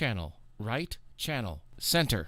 channel, right channel, center.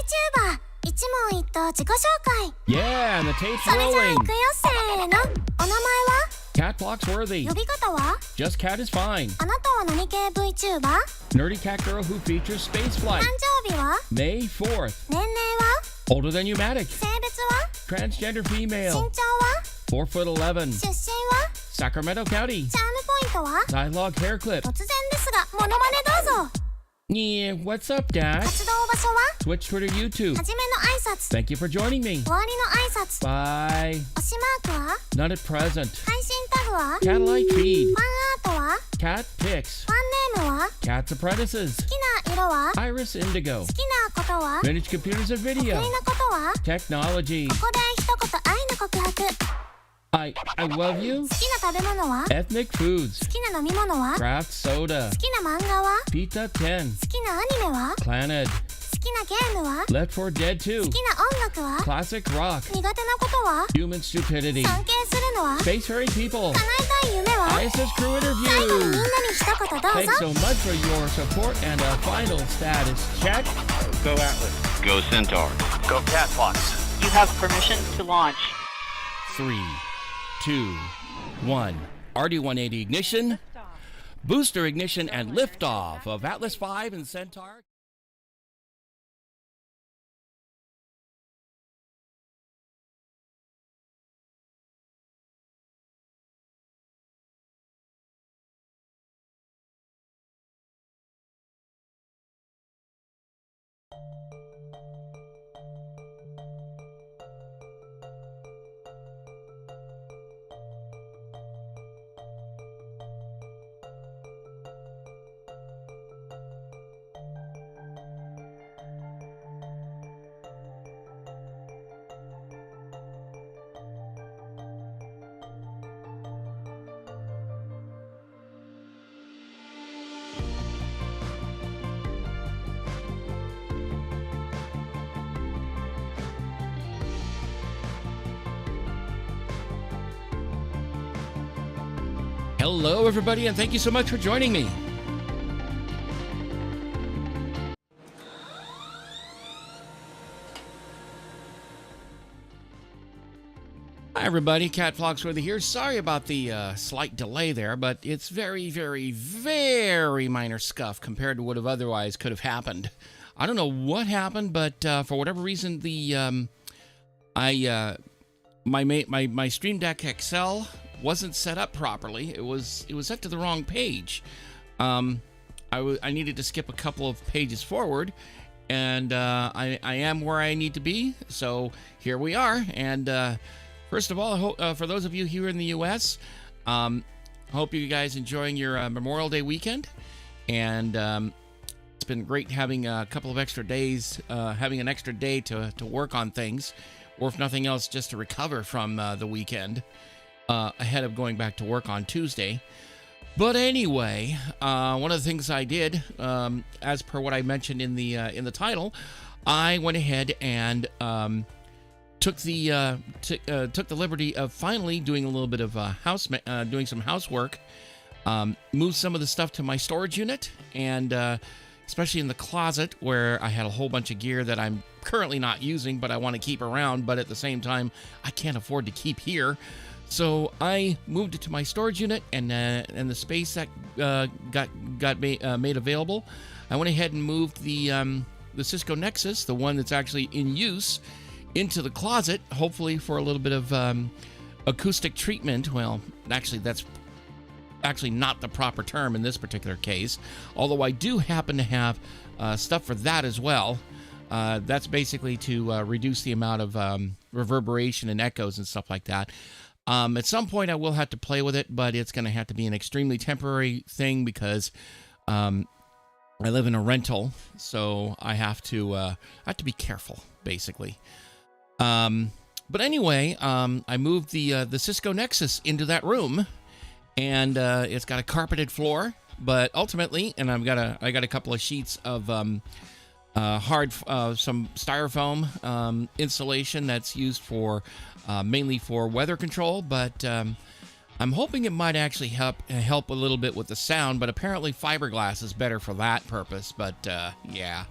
ENVTuber 一問一答自己紹介 Yeah, and the tape's それじゃあ rolling. 行くよせーのお名前は Katt Phloxworthy. 呼び方は Just Cat is fine. あなたは何系 VTuber? Nerdy cat girl who features space 誕 flight. 生日は May 4th. 年齢は Older than Pneumatic. 性別は Transgender 身 female. 長は 4'11". 出身は Sacramento County. チャームポイントは Dialogue hair clip. 突然ですがモノマネどうぞ Yeah, what's up, Dad? 活動場所は Twitch, Twitter, YouTube. はじめの挨拶 Thank you for joining me. 終わりの挨拶 Bye. 推しマークは Not at present. 配信タグは Cat-like feed. ファンアートは Cat pics. ファンネームは Cat's apprentices. 好きな色は Iris Indigo. 好きなことは Vintage computers and 得意 video. なことは Technology. ここで一言愛の告白好 I love you. きな食べ物は Ethnic foods. 好きな飲み物は Craft soda. 好きな漫画は Pizza 10. 好きなアニメは Planet. 好きなゲームは Left 4 Dead 2. 好きな音楽は Classic rock. 苦手なことは Human stupidity. 尊敬するのは Space fairy people. 叶えたい夢は ISS crew 最後にみん interview. なに一言どう Thanks ぞ so much for your support and a final status check. Go Atlas. Go Centaur. Go Katt Phlox. You have permission to launch. 3, 2, 1. RD-180 ignition. Booster ignition and liftoff of Atlas V and Centaur. Hello, everybody, and thank you so much for joining me. Hi, everybody. Katt Phloxworthy here. Sorry about the slight delay there, but it's very, very, very minor scuff compared to what have otherwise could have happened. I don't know what happened, but for whatever reason, the my Stream Deck XL wasn't set up properly. It was set to the wrong page. I needed to skip a couple of pages forward, and I am where I need to be. So here we are. And first of all, for those of you here in the U.S., hope you guys enjoying your Memorial Day weekend. And it's been great having a couple of extra days, having an extra day to work on things, or if nothing else, just to recover from the weekend. Ahead of going back to work on Tuesday. But anyway, one of the things I did, as per what I mentioned in the title, I went ahead and took the liberty of finally doing a little bit of doing some housework, moved some of the stuff to my storage unit, and especially in the closet where I had a whole bunch of gear that I'm currently not using, but I want to keep around, but at the same time, I can't afford to keep here. So I moved it to my storage unit, and the space that got made available, I went ahead and moved the Cisco Nexus, the one that's actually in use, into the closet, hopefully for a little bit of acoustic treatment. Well, actually, that's actually not the proper term in this particular case, although I do happen to have stuff for that as well. That's basically to reduce the amount of reverberation and echoes and stuff like that. At some point, I will have to play with it, but it's going to have to be an extremely temporary thing because I live in a rental, so I have to be careful, basically. But anyway, I moved the Cisco Nexus into that room, and it's got a carpeted floor. But ultimately, and I got a couple of sheets of some styrofoam insulation that's used for mainly for weather control, but I'm hoping it might actually help a little bit with the sound, but apparently fiberglass is better for that purpose. But yeah,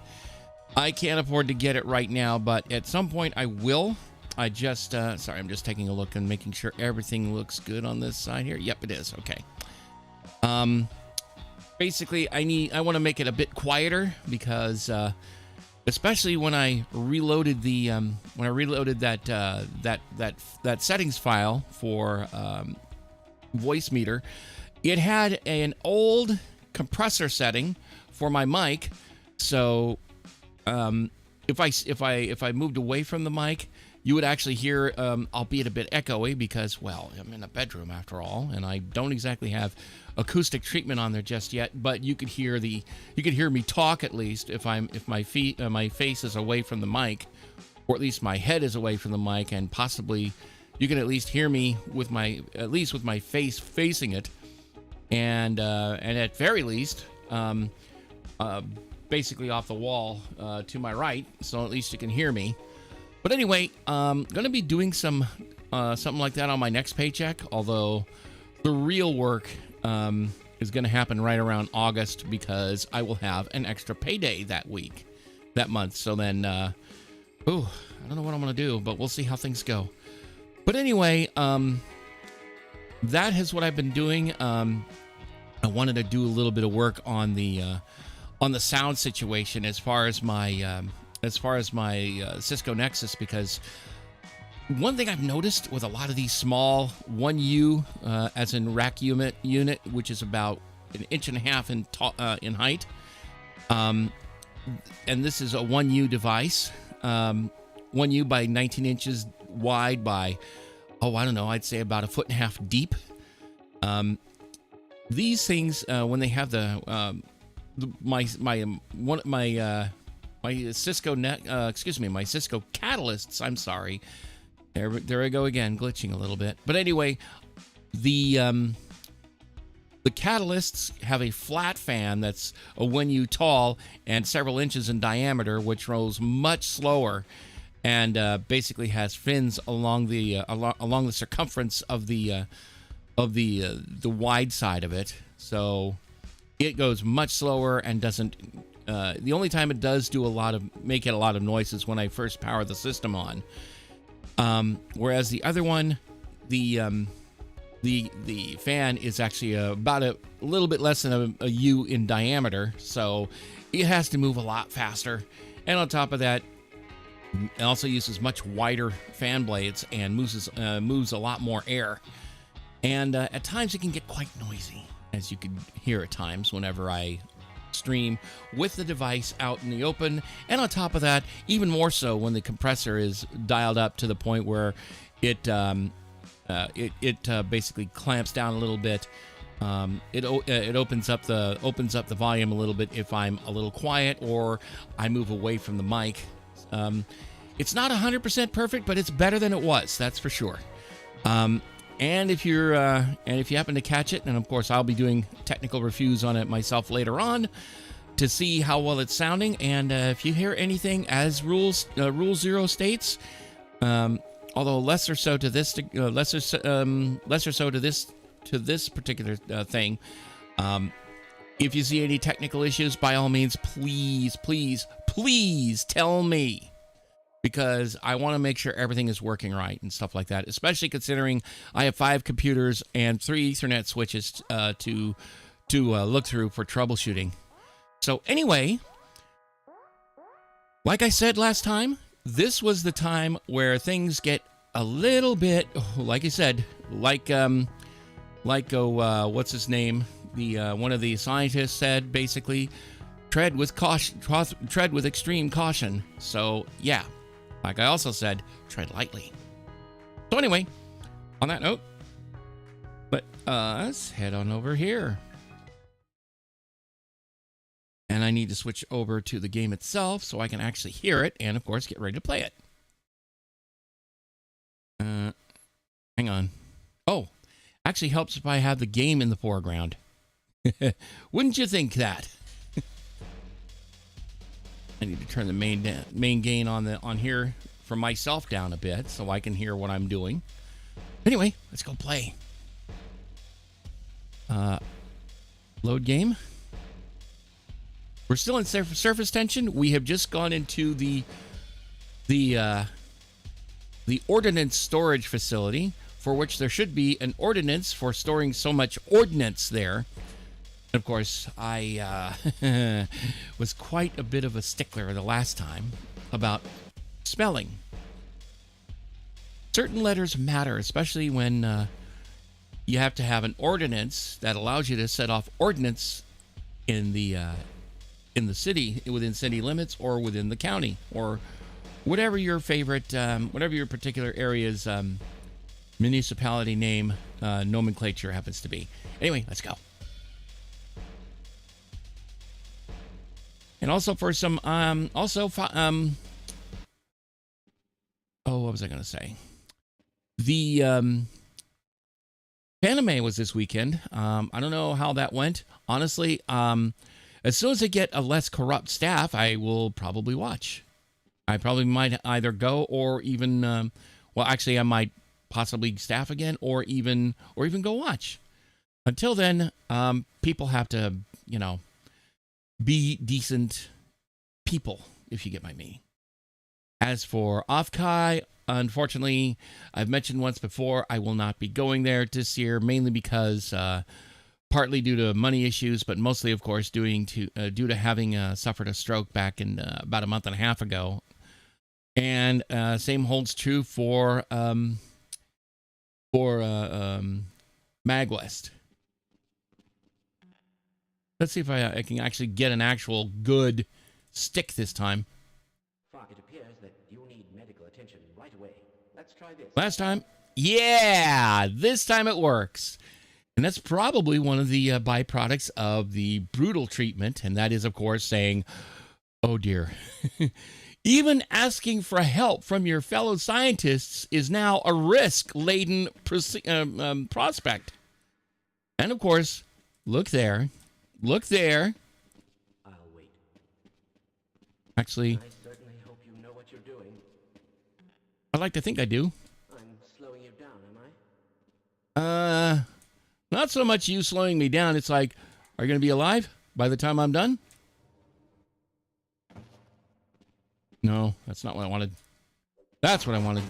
I can't afford to get it right now, but at some point I will. I just, sorry, I'm just taking a look and making sure everything looks good on this side here. Yep, it is. Okay. Basically, I want to make it a bit quieter because, especially when I reloaded the, that settings file for voice meter, it had an old compressor setting for my mic. So, if I moved away from the mic, you would actually hear, albeit a bit echoey, because, well, I'm in a bedroom after all, and I don't exactly have acoustic treatment on there just yet. But you could hear me talk at least if my face is away from the mic, or at least my head is away from the mic, and possibly you can at least hear me with my face facing it, and at very least, basically off the wall to my right, so at least you can hear me. But anyway, going to be doing something like that on my next paycheck, although the real work is going to happen right around August, because I will have an extra payday that month. So then, I don't know what I'm going to do, but we'll see how things go. But anyway, that is what I've been doing. I wanted to do a little bit of work on the sound situation as far as my Cisco Nexus, because one thing I've noticed with a lot of these small 1U, as in rack unit, which is about 1.5 inches in height, and this is a 1U device, 1U by 19 inches wide by, I'd say about 1.5 feet deep. These things, when they have my Cisco my Cisco catalysts, I'm sorry. There I go again, glitching a little bit. But anyway, the catalysts have a flat fan that's a 1U tall and several inches in diameter, which rolls much slower, and basically has fins along the circumference of the wide side of it. So it goes much slower and doesn't. The only time it does make a lot of noise is when I first power the system on. Whereas the other one, the fan is actually about a little bit less than a U in diameter, so it has to move a lot faster. And on top of that, it also uses much wider fan blades and moves a lot more air. And at times it can get quite noisy, as you can hear at times whenever I stream with the device out in the open. And on top of that, even more so when the compressor is dialed up to the point where it basically clamps down a little bit. It opens up the volume a little bit if I'm a little quiet or I move away from the mic. It's not 100% perfect, but it's better than it was, that's for sure. And if you happen to catch it, and of course I'll be doing technical reviews on it myself later on to see how well it's sounding. And if you hear anything, as Rule Zero states, although lesser so to this particular thing, if you see any technical issues, by all means, please tell me, because I want to make sure everything is working right and stuff like that, especially considering I have 5 computers and 3 Ethernet switches to look through for troubleshooting. So anyway, like I said last time, this was the time where things get a little bit, like I said, what's his name? One of the scientists said, basically, tread with caution, tread with extreme caution. So yeah. Like I also said, tread lightly. So anyway, on that note, let's head on over here. And I need to switch over to the game itself so I can actually hear it and, of course, get ready to play it. Hang on. Oh, actually helps if I have the game in the foreground. Wouldn't you think that? I need to turn the main gain on here for myself down a bit so I can hear what I'm doing. Anyway, let's go play. Load game. We're still in surface tension. We have just gone into the ordnance storage facility, for which there should be an ordinance for storing so much ordnance there. And of course, I was quite a bit of a stickler the last time about spelling. Certain letters matter, especially when you have to have an ordinance that allows you to set off ordnance in the city, within city limits, or within the county, or whatever your favorite, whatever your particular area's municipality name nomenclature happens to be. Anyway, let's go. And also for some, oh, what was I going to say? The anime was this weekend. I don't know how that went. Honestly, as soon as I get a less corrupt staff, I will probably watch. I probably might either go or even, well, actually, I might possibly staff again, or even go watch. Until then, people have to, you know, be decent people, if you get my meaning. As for Offkai, unfortunately, I've mentioned once before, I will not be going there this year, mainly because partly due to money issues, but mostly, of course, due to having suffered a stroke back in about a month and a half ago. And same holds true for MagWest. Let's see if I can actually get an actual good stick this time. It appears that you'll need medical attention right away. Let's try this. Last time, yeah, this time it works. And that's probably one of the byproducts of the brutal treatment, and that is, of course, saying, oh dear. Even asking for help from your fellow scientists is now a risk-laden prospect. And of course, look there. Look there. I'll wait. Actually, I certainly hope you know what you're doing. I like to think I do. I'm slowing you down, am I? Not so much you slowing me down. It's like, are you going to be alive by the time I'm done? No, that's not what I wanted. That's what I wanted.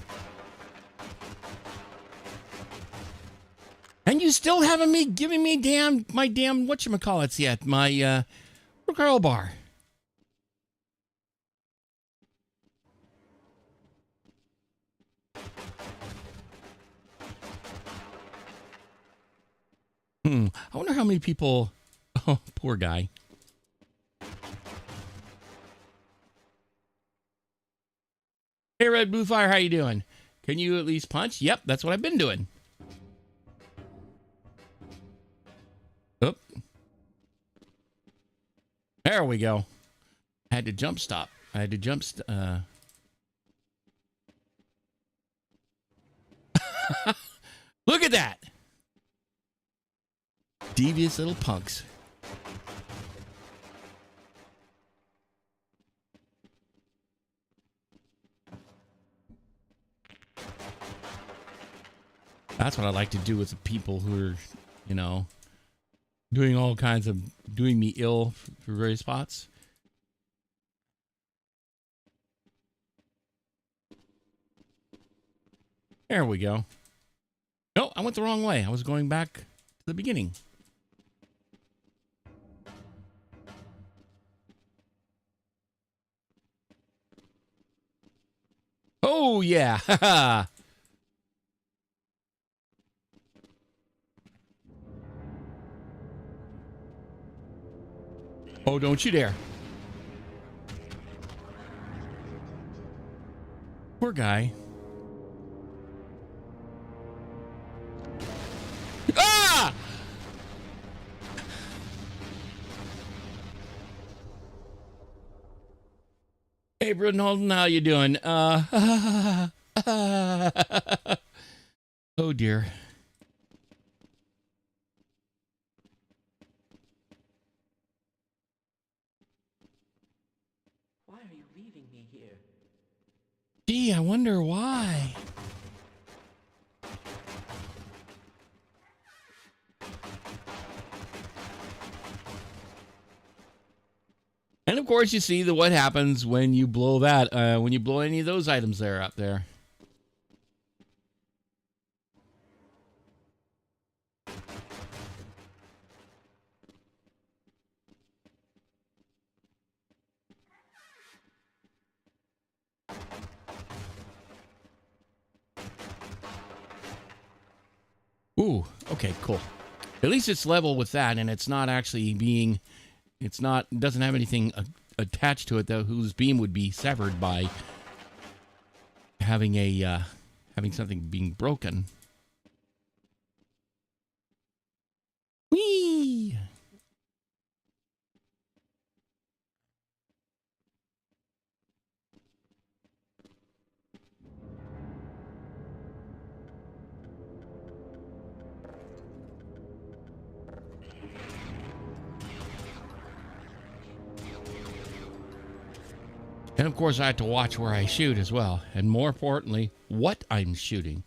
And you still haven't giving me my damn whatchamacallits yet, my Girl bar. I wonder how many people... Oh, poor guy. Hey, Red Blue Fire, how you doing? Can you at least punch? Yep, that's what I've been doing. Oop. There we go. I had to jump stop. I had to jump... Look at that! Devious little punks. That's what I like to do with the people who are, you know, doing all kinds of, doing me ill for various spots. There we go. No, I went the wrong way. I was going back to the beginning. Oh, yeah. Oh, don't you dare. Poor guy. Ah! Hey, Brunholden, how you doing? Oh, dear. Why are you leaving me here? Gee, I wonder why. And of course, you see what happens when you blow that, when you blow any of those items there up there. Ooh, okay, cool. At least it's level with that, and it's not actually being, it doesn't have anything attached to it though, whose beam would be severed by having having something being broken. Whee! And of course, I have to watch where I shoot as well. And more importantly, what I'm shooting.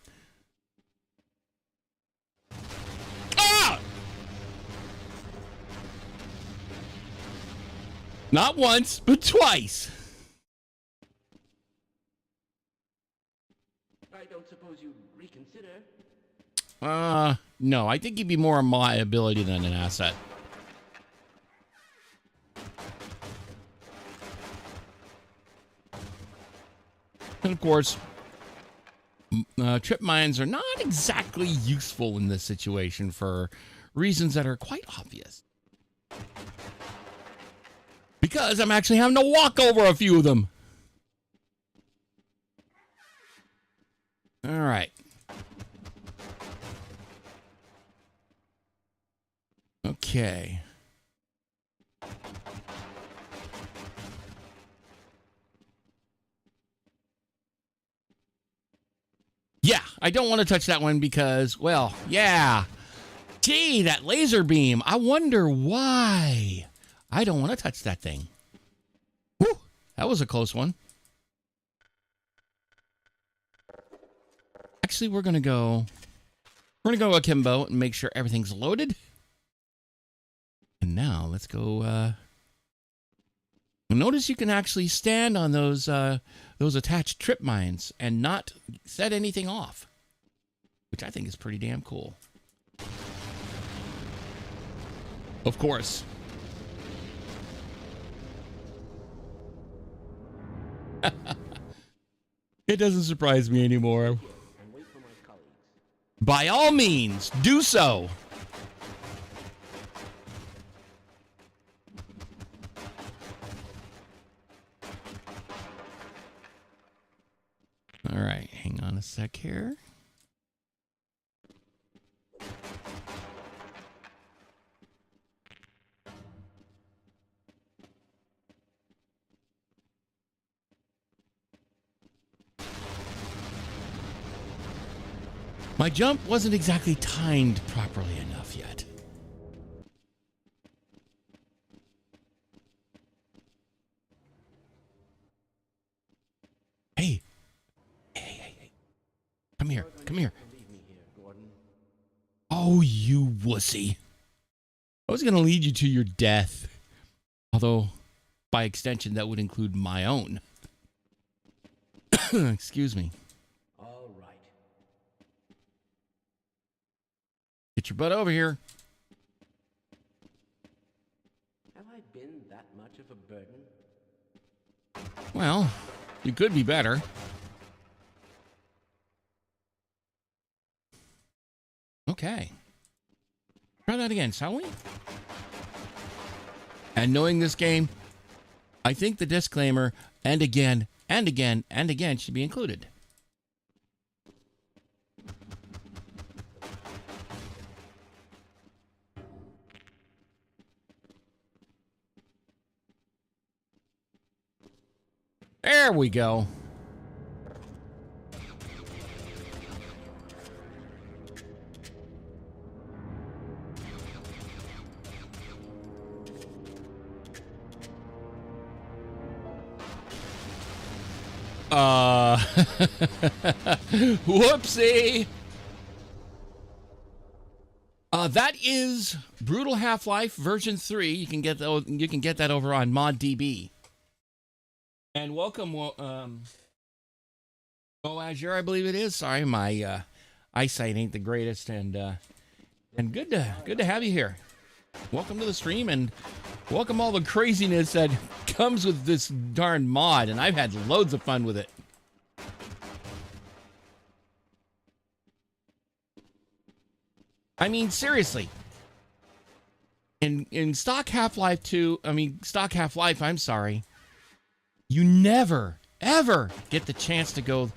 Ah! Not once, but twice. I don't suppose you'd reconsider? No, I think he'd be more a liability than an asset. And of course, trip mines are not exactly useful in this situation for reasons that are quite obvious. Because I'm actually having to walk over a few of them. All right. Okay. Yeah, I don't want to touch that one because, well, yeah. Gee, that laser beam. I wonder why. I don't want to touch that thing. Whew, that was a close one. Actually, we're going to go akimbo and make sure everything's loaded. And now let's go, notice you can actually stand on those attached trip mines and not set anything off, which I think is pretty damn cool. Of course. It doesn't surprise me anymore. And wait for my colleagues. By all means, do so. All right, hang on a sec here. My jump wasn't exactly timed properly enough yet. Hey. Hey. Come here. Leave me here, Gordon. Oh, you wussy. I was going to lead you to your death. Although, by extension, that would include my own. Excuse me. All right. Get your butt over here. Have I been that much of a burden? Well, you could be better. Okay. Try that again, shall we? And knowing this game, I think the disclaimer, and again, and again, and again, should be included. There we go. Whoopsie. That is Brutal Half-Life version 3. You can get that over on ModDB. And welcome, Azure, I believe it is. Sorry, my eyesight ain't the greatest, and good to have you here. Welcome to the stream, and welcome all the craziness that comes with this darn mod. And I've had loads of fun with it. I mean, seriously. In stock Half-Life 2, stock Half-Life, I'm sorry. You never, ever get the chance to go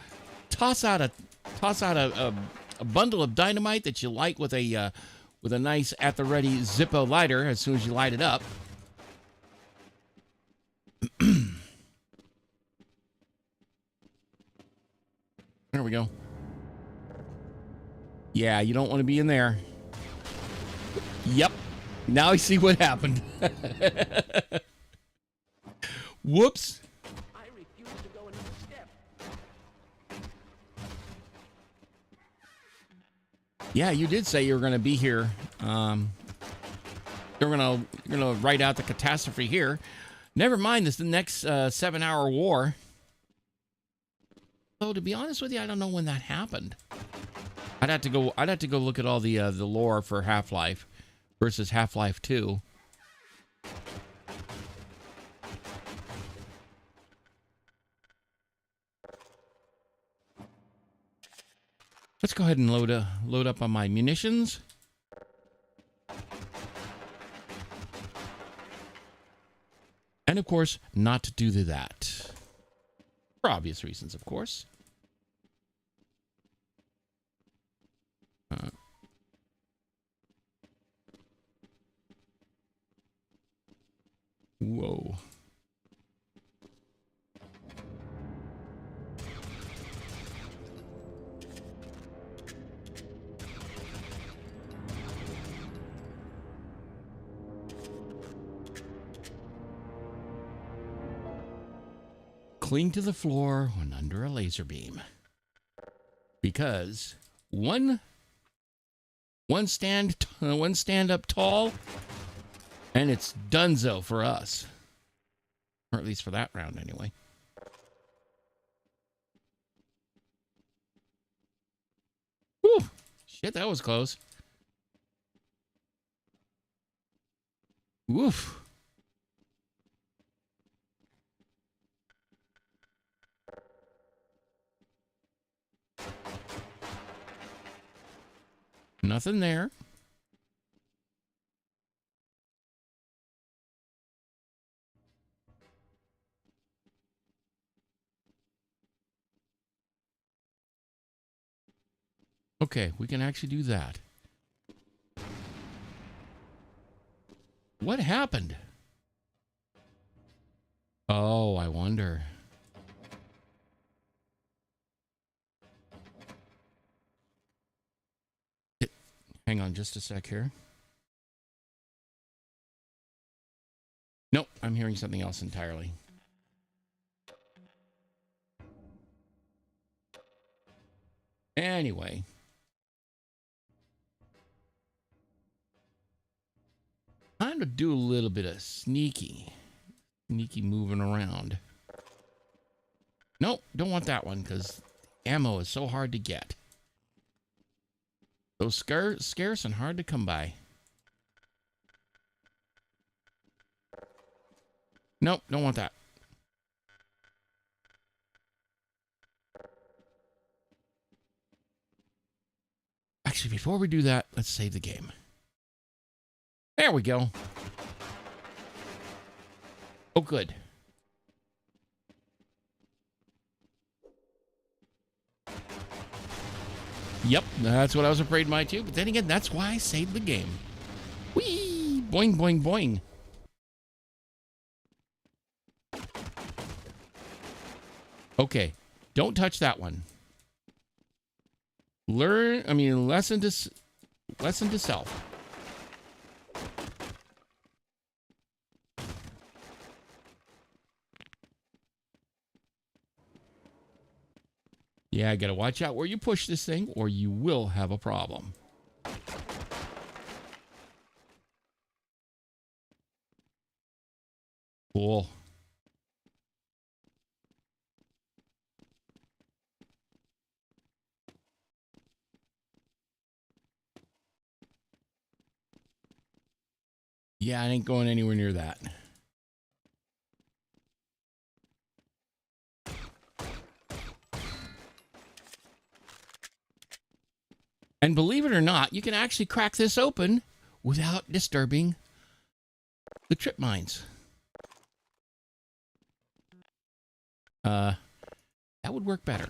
toss out a bundle of dynamite that you light with a nice at-the-ready Zippo lighter as soon as you light it up. There we go. Yeah, you don't want to be in there. Yep. Now I see what happened. Whoops. I refuse to go another step. Yeah, you did say you were going to be here. You're going to write out the catastrophe here. Never mind this the next 7-hour war. So to be honest with you, I don't know when that happened. I'd have to go look at all the lore for Half-Life versus Half-Life 2. Let's go ahead and load up on my munitions. And of course, not to do that. For obvious reasons, of course. Whoa. Cling to the floor when under a laser beam. Because one stand up tall, and it's donezo for us. Or at least for that round, anyway. Whew. Shit, that was close. Woof. Nothing there. Okay, we can actually do that. What happened? Oh, I wonder. Hang on just a sec here. Nope, I'm hearing something else entirely. Anyway. Time to do a little bit of sneaky moving around. Nope, don't want that one because ammo is so hard to get. So scarce and hard to come by. Nope, don't want that. Actually, before we do that, let's save the game. There we go. Oh, good. Yep, that's what I was afraid might too. But then again, that's why I saved the game. Whee! Boing, boing, boing. Okay, don't touch that one. Lesson to self. Yeah, I gotta watch out where you push this thing or you will have a problem. Cool. Yeah, I ain't going anywhere near that. And believe it or not, you can actually crack this open without disturbing the trip mines. That would work better.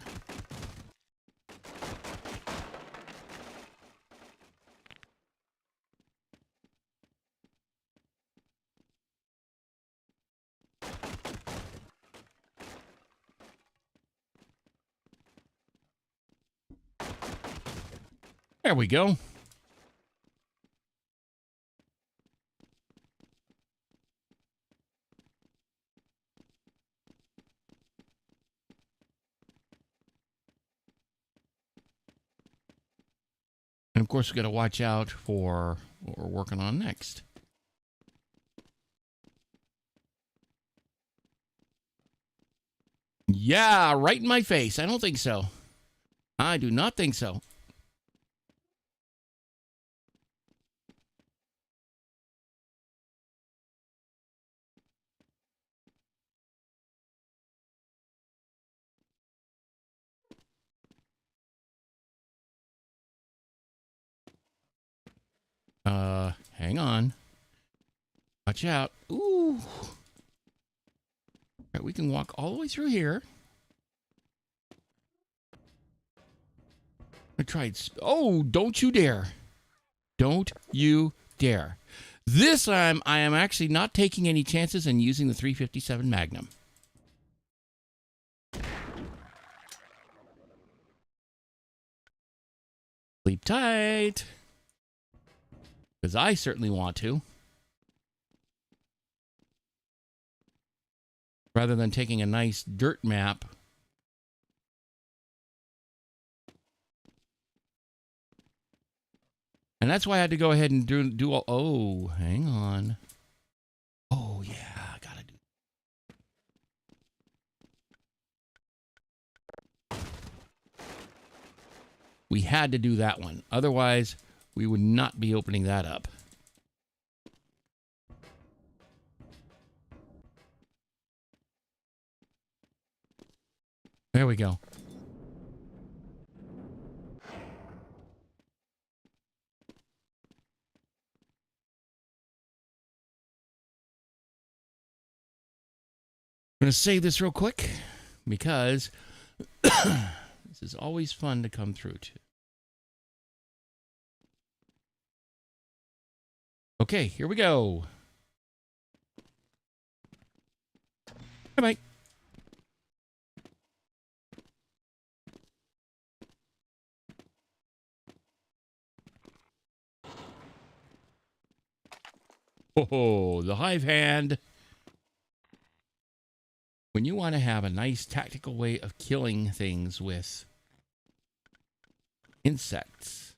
There we go. And of course, we got to watch out for what we're working on next. Yeah, right in my face. I don't think so. I do not think so. Hang on. Watch out. Ooh. Right, we can walk all the way through here. I tried. Oh, don't you dare. Don't you dare. This time, I am actually not taking any chances and using the 357 Magnum. Sleep tight. Because I certainly want to. Rather than taking a nice dirt map. And that's why I had to go ahead and do all... Oh, hang on. Oh, yeah, I gotta do... We had to do that one. Otherwise, we would not be opening that up. There we go. I'm going to save this real quick because this is always fun to come through to. Okay, here we go. Bye-bye. Oh, the hive hand. When you want to have a nice tactical way of killing things with insects.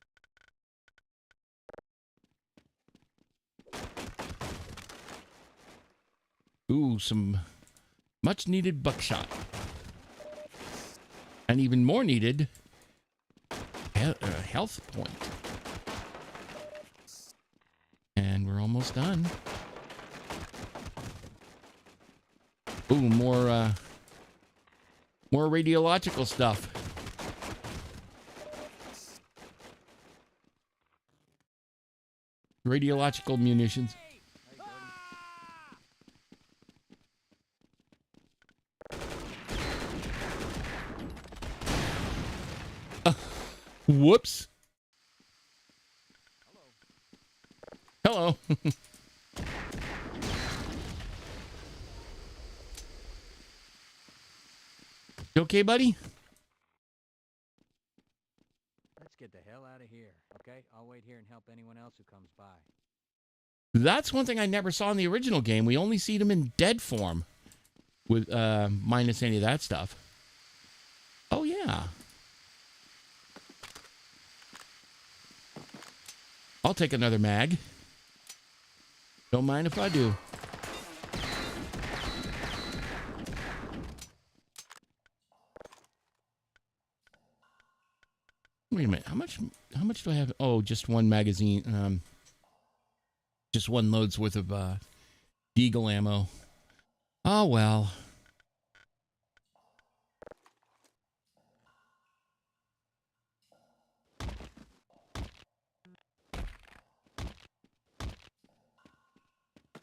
Ooh, some much needed buckshot. And even more needed health point. And we're almost done. Ooh, more radiological stuff. Radiological munitions. Whoops. Hello. You okay, buddy? Let's get the hell out of here, okay? I'll wait here and help anyone else who comes by. That's one thing I never saw in the original game. We only see them in dead form, with minus any of that stuff. Oh yeah. I'll take another mag. Don't mind if I do. How much do I have? Oh, just one magazine. Just one load's worth of Deagle ammo. Oh well.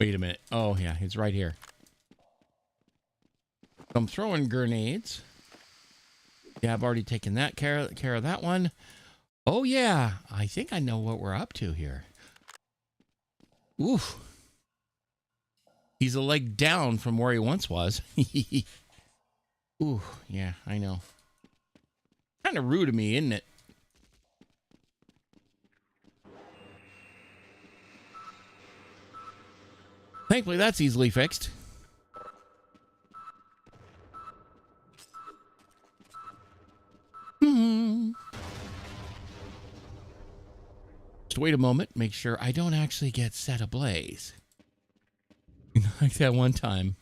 Wait a minute. Oh yeah, it's right here. I'm throwing grenades. Yeah, I've already taken that care of that one. Oh yeah, I think I know what we're up to here. Oof. He's a leg down from where he once was. Ooh, yeah, I know. Kind of rude of me, isn't it? Thankfully, that's easily fixed. Just wait a moment, make sure I don't actually get set ablaze. Like that one time.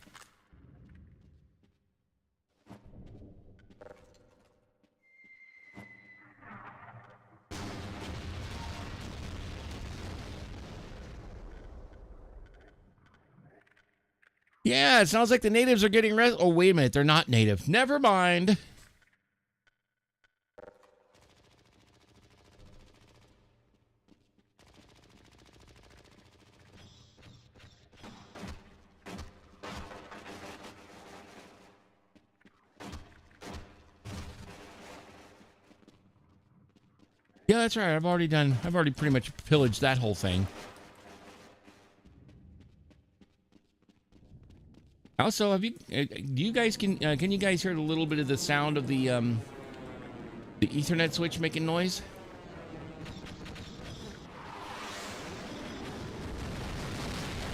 Yeah, it sounds like the natives are getting res- Oh, wait a minute. They're not native. Never mind. Yeah, that's right. I've already pretty much pillaged that whole thing. Also, have you? Do you guys can you guys hear a little bit of the sound of the Ethernet switch making noise?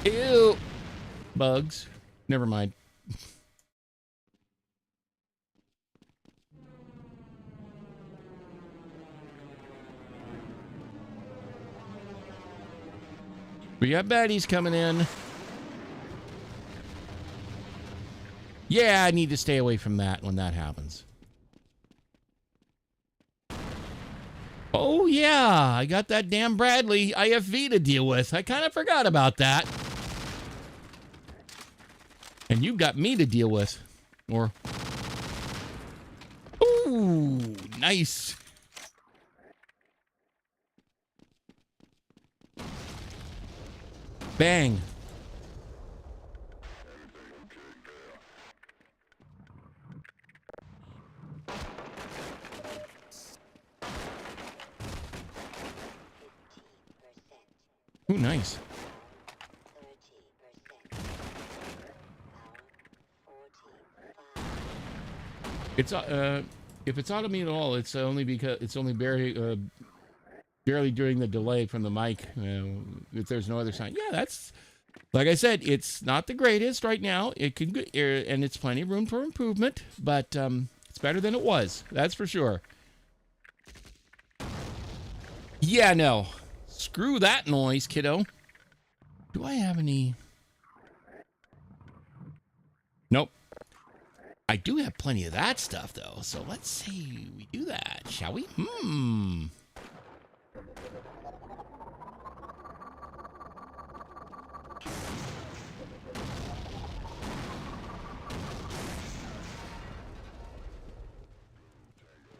Ew, bugs. Never mind. We got baddies coming in. Yeah, I need to stay away from that when that happens. Oh, yeah. I got that damn Bradley IFV to deal with. I kind of forgot about that. And you've got me to deal with. Or... Ooh, nice. Bang. Ooh, nice. It's if it's out of me at all, it's only because it's only barely during the delay from the mic. If there's no other sign, yeah, that's like I said, it's not the greatest right now. It can go, and it's plenty of room for improvement, but it's better than it was. That's for sure. Yeah, no. Screw that noise, kiddo. Do I have any? Nope. I do have plenty of that stuff, though. So let's see. We do that, shall we?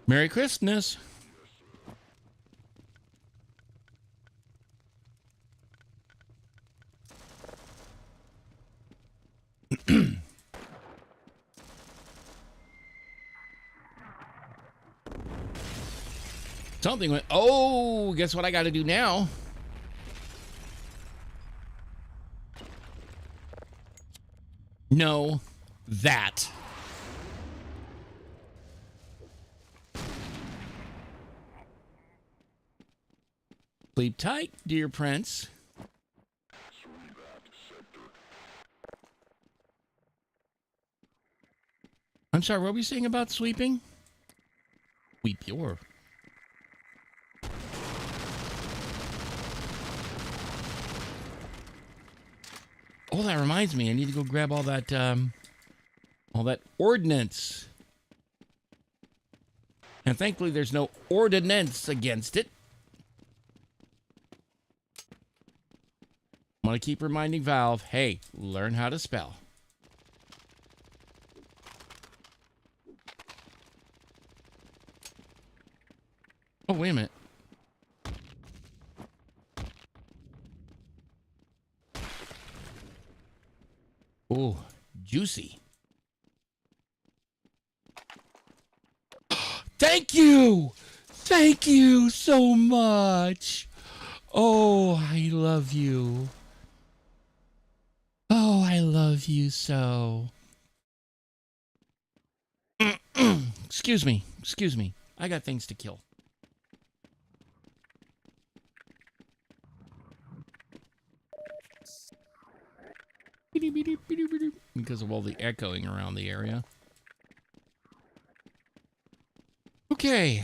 Merry Christmas. Something went, oh, guess what I got to do now? No, that. Sleep tight, dear prince. I'm sorry, what were you saying about sweeping? Sweep your... Oh, that reminds me. I need to go grab all that ordnance. And thankfully, there's no ordinance against it. I'm going to keep reminding Valve, hey, learn how to spell. Oh, wait a minute. Oh, juicy. Thank you! Thank you so much! Oh, I love you. Oh, I love you so. Excuse me. Excuse me. I got things to kill. Because of all the echoing around the area. Okay.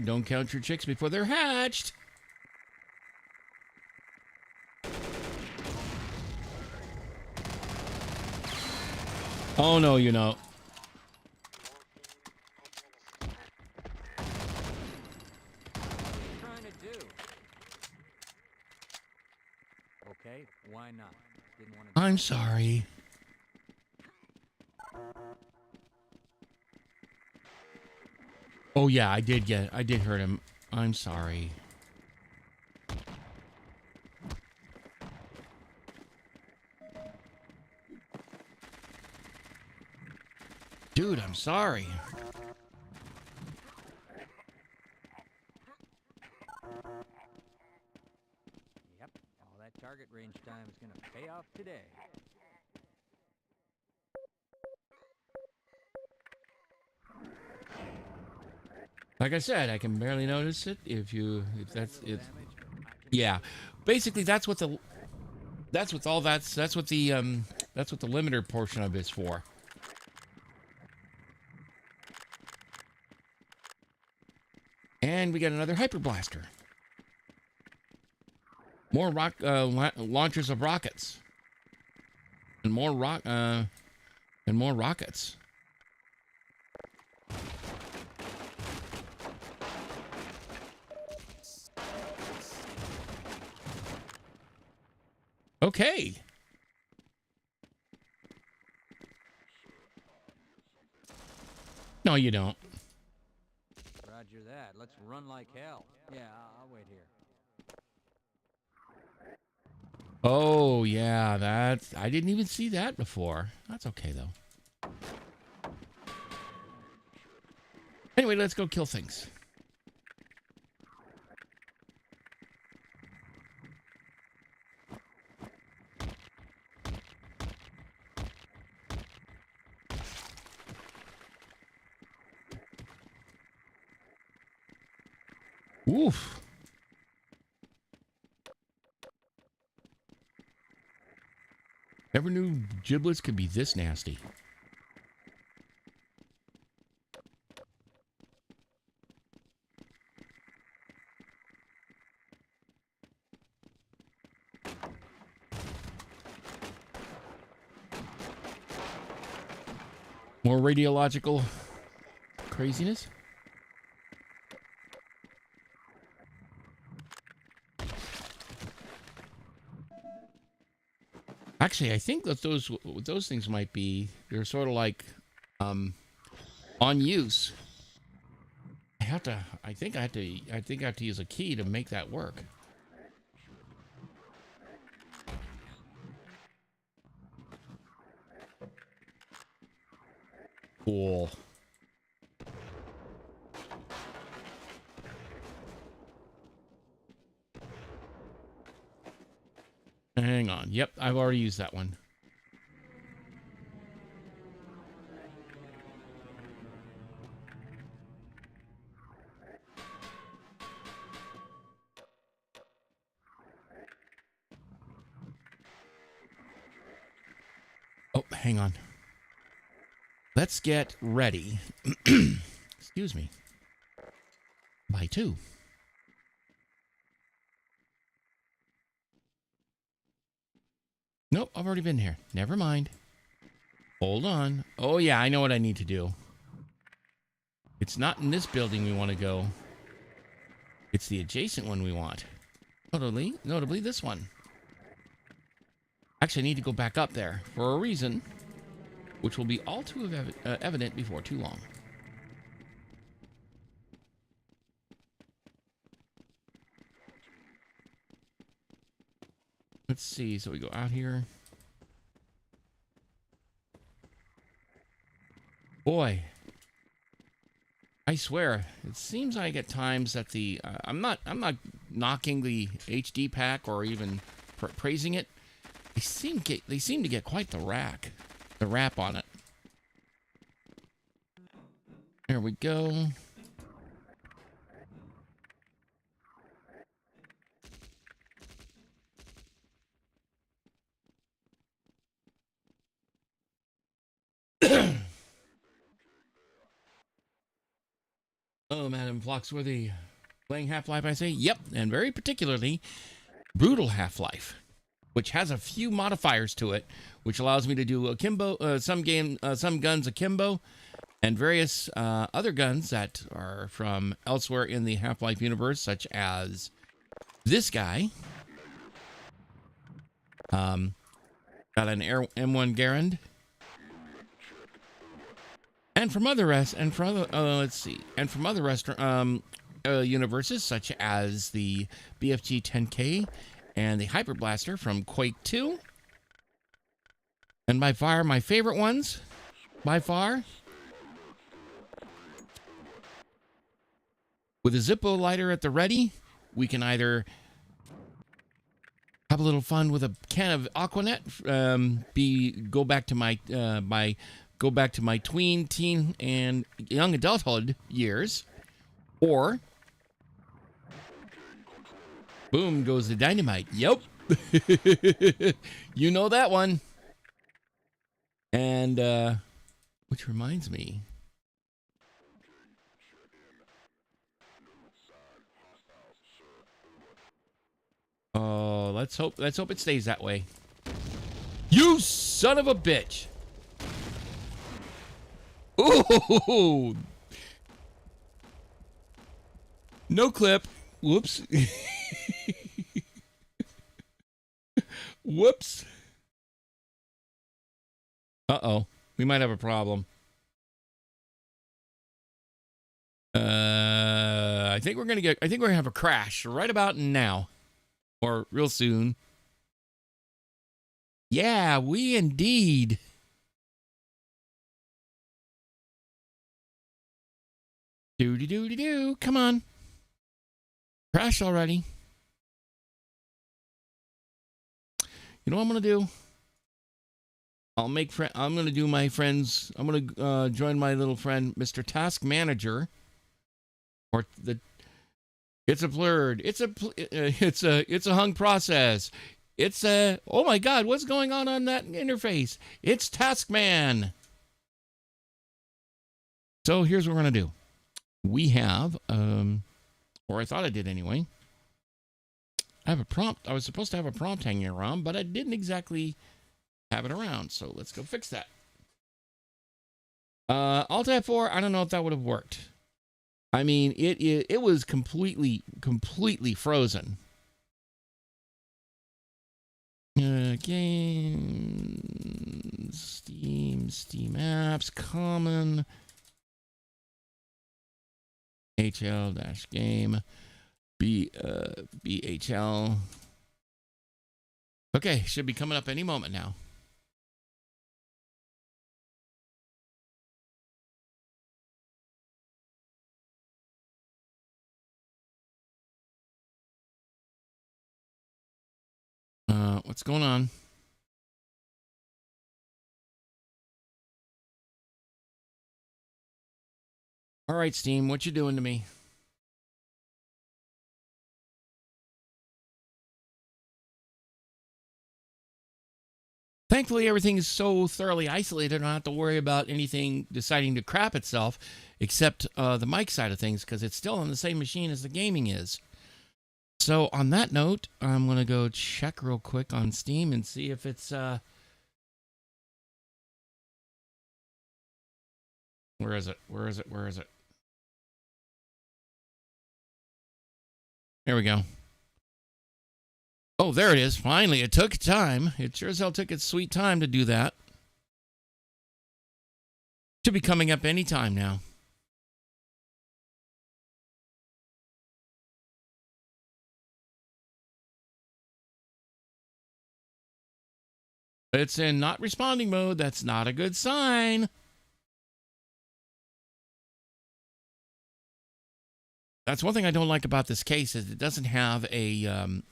Don't count your chicks before they're hatched. Oh no, you know. Trying to do. Okay, why not? Didn't want to. I'm sorry. Oh yeah, I did hurt him. I'm sorry. Dude, I'm sorry. Yep, all that target range time is gonna pay off today. Like I said, I can barely notice it if that's it. Yeah. Basically that's what the limiter portion of it's for. And we got another hyper blaster. More launchers of rockets. And more rockets. Okay. No, you don't. Roger that. Let's run like hell. Yeah, I'll wait here. Oh, yeah, I didn't even see that before. That's okay, though. Anyway, let's go kill things. Oof. Never knew giblets could be this nasty. More radiological craziness. Actually, I think that those things might be, they're sort of like on use. I think I have to use a key to make that work. Cool. Hang on. Yep, I've already used that one. Oh, hang on. Let's get ready. Excuse me. By 2. Nope, I've already been here. Never mind. Hold on. Oh, yeah, I know what I need to do. It's not in this building we want to go. It's the adjacent one we want. Notably this one. Actually, I need to go back up there for a reason, which will be all too evident before too long. Let's see. So we go out here. Boy, I swear, it seems like at times that the I'm not knocking the HD pack or even praising it. They seem to get quite the rap on it. There we go. Oh, Madam Phloxworthy, playing Half-Life, I say? Yep, and very particularly, brutal Half-Life, which has a few modifiers to it, which allows me to do akimbo, some guns akimbo, and various other guns that are from elsewhere in the Half-Life universe, such as this guy. Got an M1 Garand. And from other universes such as the BFG 10K and the Hyper Blaster from Quake 2. And by far my favorite ones, by far, with a Zippo lighter at the ready, we can either have a little fun with a can of Aquanet, go back to my tween, teen, and young adulthood years, or boom goes the dynamite. Yep. You know that one. And which reminds me, oh, let's hope it stays that way. You son of a bitch. Ooh. No clip. Whoops. Whoops. Uh-oh. We might have a problem. I think we're gonna have a crash right about now. Or real soon. Yeah, we indeed. Do. Come on. Crash already. You know what I'm going to do? I'm going to do my friends. I'm going to join my little friend, Mr. Task Manager. It's a blurred. It's a hung process. Oh my God, what's going on that interface? It's Taskman. So here's what we're going to do. We have, or I thought I did anyway. I have a prompt. I was supposed to have a prompt hanging around, but I didn't exactly have it around. So let's go fix that. Alt F4, I don't know if that would have worked. I mean, it was completely frozen. Games, Steam apps, common. HL-game, BHL. Okay, should be coming up any moment now. What's going on? All right, Steam, what you doing to me? Thankfully, everything is so thoroughly isolated, I don't have to worry about anything deciding to crap itself, except the mic side of things, because it's still on the same machine as the gaming is. So on that note, I'm going to go check real quick on Steam and see if it's... Where is it? Where is it? Where is it? There we go. Oh, there it is. Finally, it took time. It sure as hell took its sweet time to do that. Should be coming up any time now. It's in not responding mode. That's not a good sign. That's one thing I don't like about this case is it doesn't have a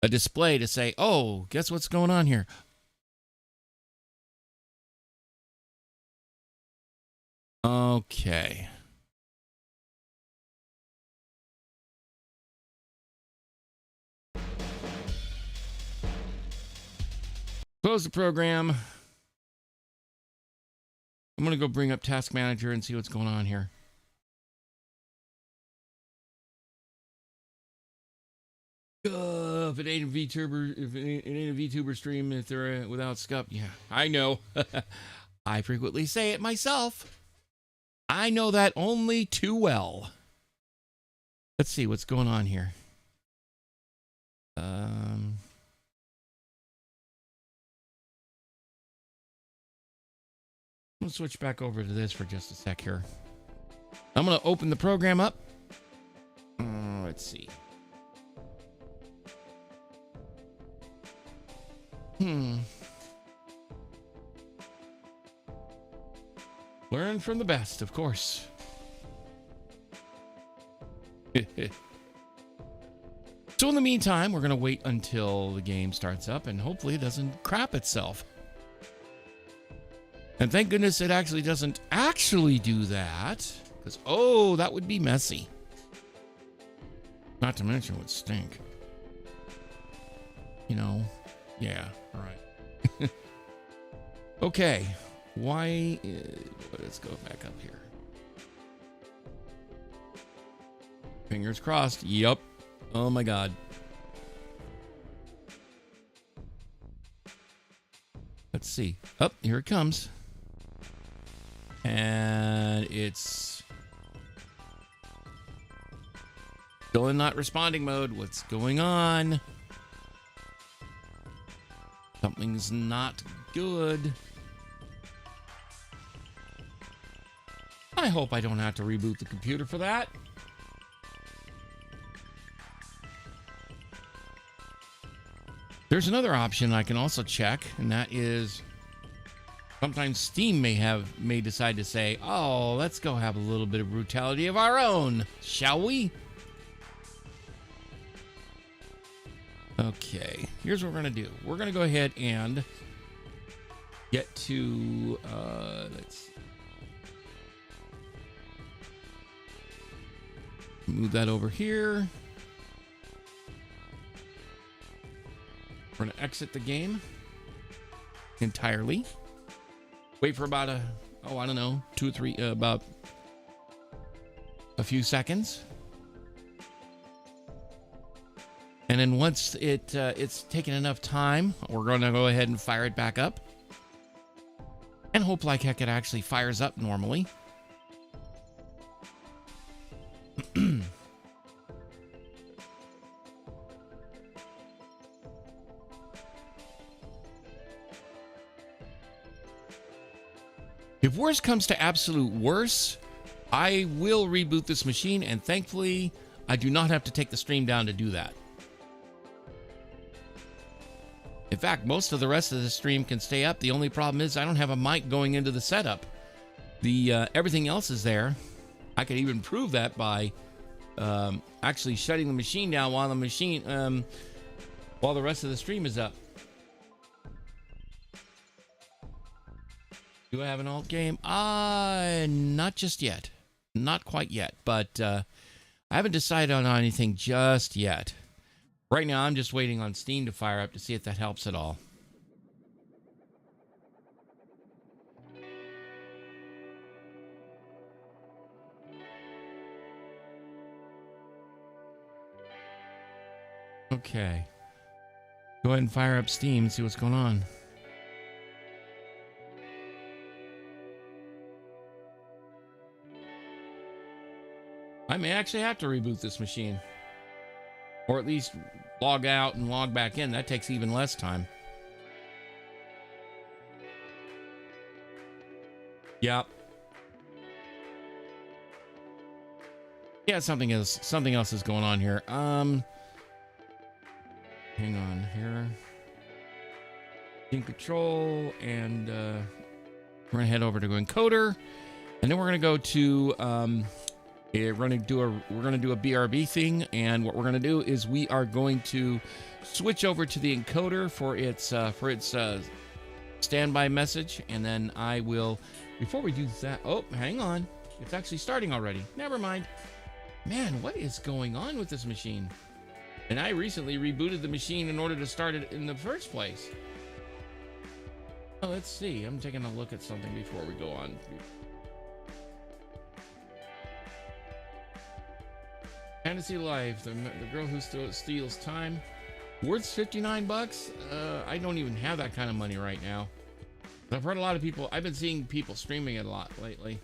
display to say, oh, guess what's going on here? Okay. Close the program. I'm going to go bring up Task Manager and see what's going on here. If it ain't a VTuber stream, if they're without scup, yeah, I know. I frequently say it myself. I know that only too well. Let's see what's going on here. I'm gonna switch back over to this for just a sec here. I'm gonna open the program up. Let's see. Learn from the best, of course. So in the meantime, we're going to wait until the game starts up and hopefully it doesn't crap itself. And thank goodness it actually doesn't actually do that. Because, oh, that would be messy. Not to mention it would stink. You know, yeah, all right. Okay, why? Let's go back up here. Fingers crossed. Yup. Oh my God. Let's see. Oh, here it comes. And it's still in not responding mode. What's going on? Something's not good. I hope I don't have to reboot the computer for that. There's another option I can also check, and that is sometimes Steam may decide to say, oh, let's go have a little bit of brutality of our own, shall we? Okay, here's what we're going to do. We're going to go ahead and get to, let's move that over here. We're going to exit the game entirely. Wait for about I don't know, 2 or 3, about a few seconds. And then once it's taken enough time, we're going to go ahead and fire it back up. And hope like heck it actually fires up normally. If worse comes to absolute worse, I will reboot this machine, and thankfully, I do not have to take the stream down to do that. In fact, most of the rest of the stream can stay up. The only problem is I don't have a mic going into the setup. Everything else is there. I could even prove that by actually shutting the machine down while the rest of the stream is up. Do I have an alt game? Not just yet. Not quite yet, but I haven't decided on anything just yet. Right now, I'm just waiting on Steam to fire up to see if that helps at all. Okay. Go ahead and fire up Steam and see what's going on. I may actually have to reboot this machine. Or at least log out and log back in. That takes even less time. Yep. Yeah, something else is going on here. Hang on here. In control, and we're gonna head over to encoder, and then we're gonna go to we're gonna do a BRB thing, and what we're gonna do is we are going to switch over to the encoder for its standby message, and then I will. Before we do that, oh, hang on, it's actually starting already. Never mind. Man, what is going on with this machine? And I recently rebooted the machine in order to start it in the first place. Oh, let's see. I'm taking a look at something before we go on. Fantasy Life, the girl who steals time. Worth 59 bucks? I don't even have that kind of money right now. But I've heard a lot of people, I've been seeing people streaming it a lot lately.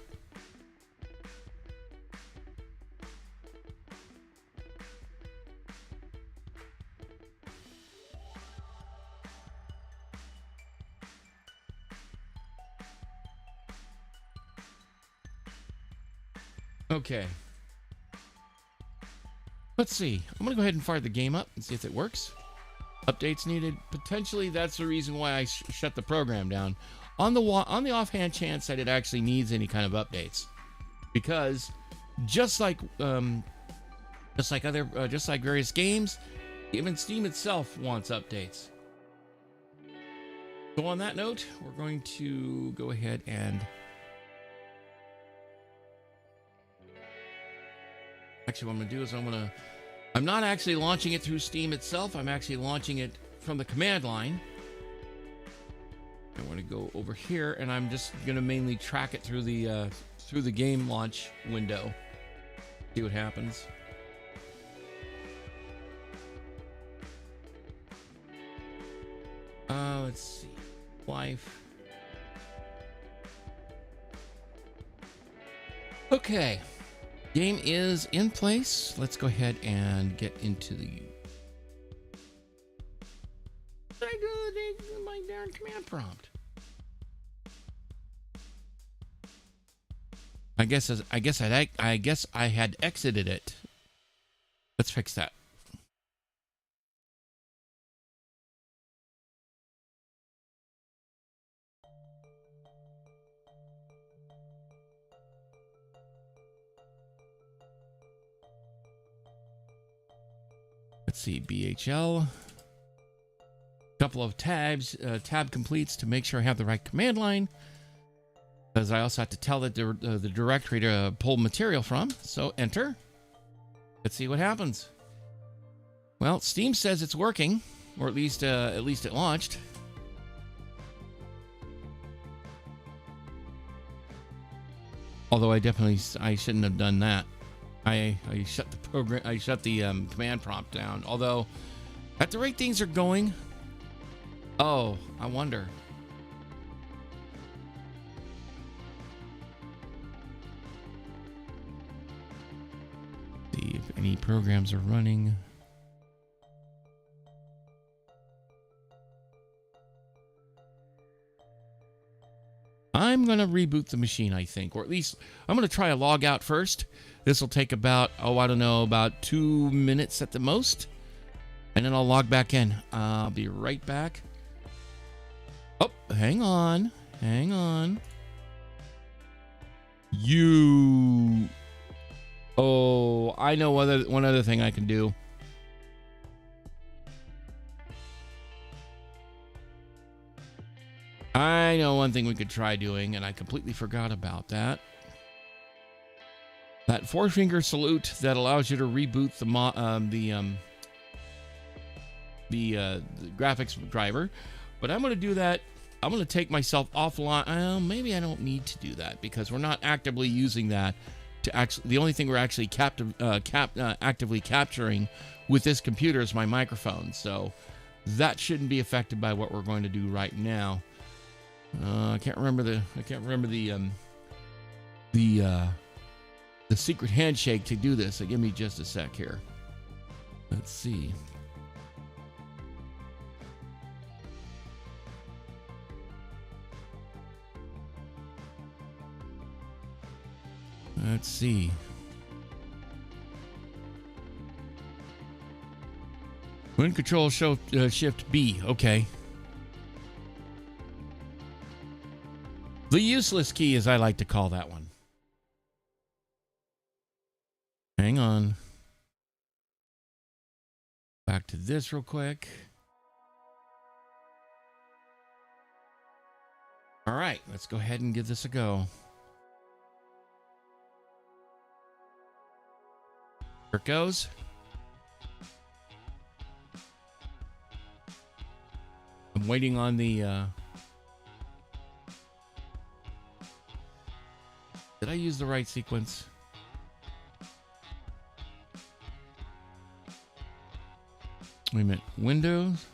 Okay. Let's see. I'm going to go ahead and fire the game up and see if it works. Updates needed. Potentially, that's the reason why I shut the program down. On the offhand chance that it actually needs any kind of updates. Because just like various games, even Steam itself wants updates. So on that note, we're going to go ahead and actually, what I'm going to do is I'm not actually launching it through Steam itself. I'm actually launching it from the command line. I want to go over here, and I'm just going to mainly track it through the game launch window. See what happens. Let's see. Life. Okay. Game is in place. Let's go ahead and get into the my darn command prompt. I guess I had exited it. Let's fix that. Let's see, BHL. Couple of tabs, tab completes to make sure I have the right command line. Because I also have to tell the directory to pull material from. So enter. Let's see what happens. Well, Steam says it's working, or at least it launched. Although I shouldn't have done that. I shut the program. I shut the command prompt down. Although, at the rate things are going, oh, I wonder. See if any programs are running. I'm gonna reboot the machine, I think, or at least I'm gonna try a log out first. This will take about, I don't know, about 2 minutes at the most. And then I'll log back in. I'll be right back. Oh, hang on. Hang on. Oh, I know one other thing I can do. I know one thing we could try doing, and I completely forgot about that. That 4-finger salute that allows you to reboot the graphics driver. But I'm going to do that. I'm going to take myself offline. Maybe I don't need to do that because we're not actively using that to actually. The only thing we're actually actively capturing with this computer as my microphone, so that shouldn't be affected by what we're going to do right now. I can't remember the secret handshake to do this. So give me just a sec here. Let's see. Let's see. When control shift B. Okay. The useless key, as I like to call that one. Hang on. Back to this real quick. All right, let's go ahead and give this a go. Here it goes. I'm waiting on the did I use the right sequence? Wait a minute. Windows?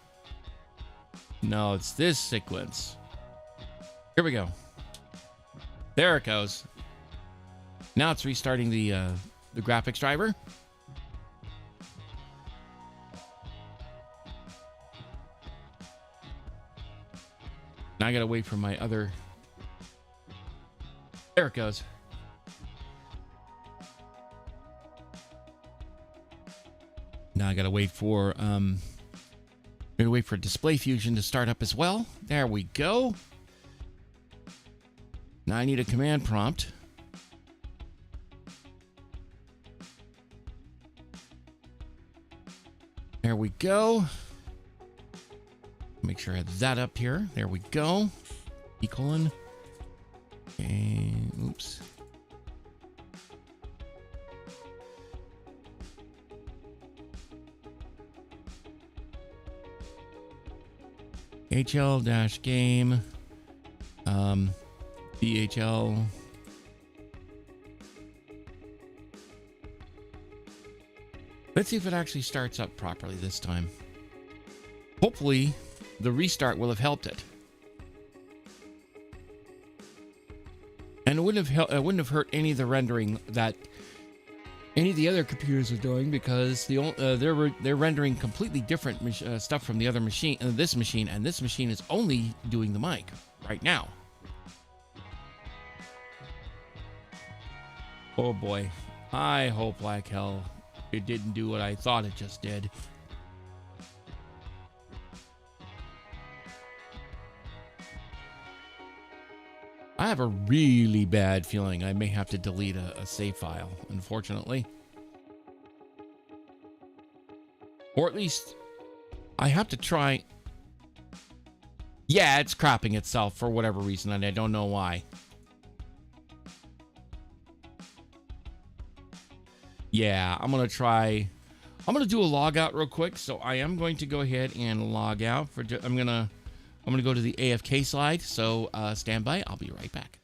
No, it's this sequence. Here we go. There it goes. Now it's restarting the graphics driver. Now I gotta wait for my other. There it goes. Now I gotta wait for Display Fusion to start up as well. There we go. Now I need a command prompt. There we go. Make sure I have that up here. There we go. E colon. And oops. HL-game. DHL. Let's see if it actually starts up properly this time. Hopefully, the restart will have helped it. And it wouldn't have hurt any of the rendering that any of the other computers are doing, because they're rendering completely different stuff from the other machine, this machine, and this machine is only doing the mic right now. Oh boy, I hope like hell it didn't do what I thought it just did. I have a really bad feeling I may have to delete a save file, unfortunately. Or at least I have to try. Yeah, it's crapping itself for whatever reason, and I don't know why. Yeah, I'm going to do a log out real quick. So I am going to go ahead and log out for I'm going to go to the AFK slide. So stand by. I'll be right back.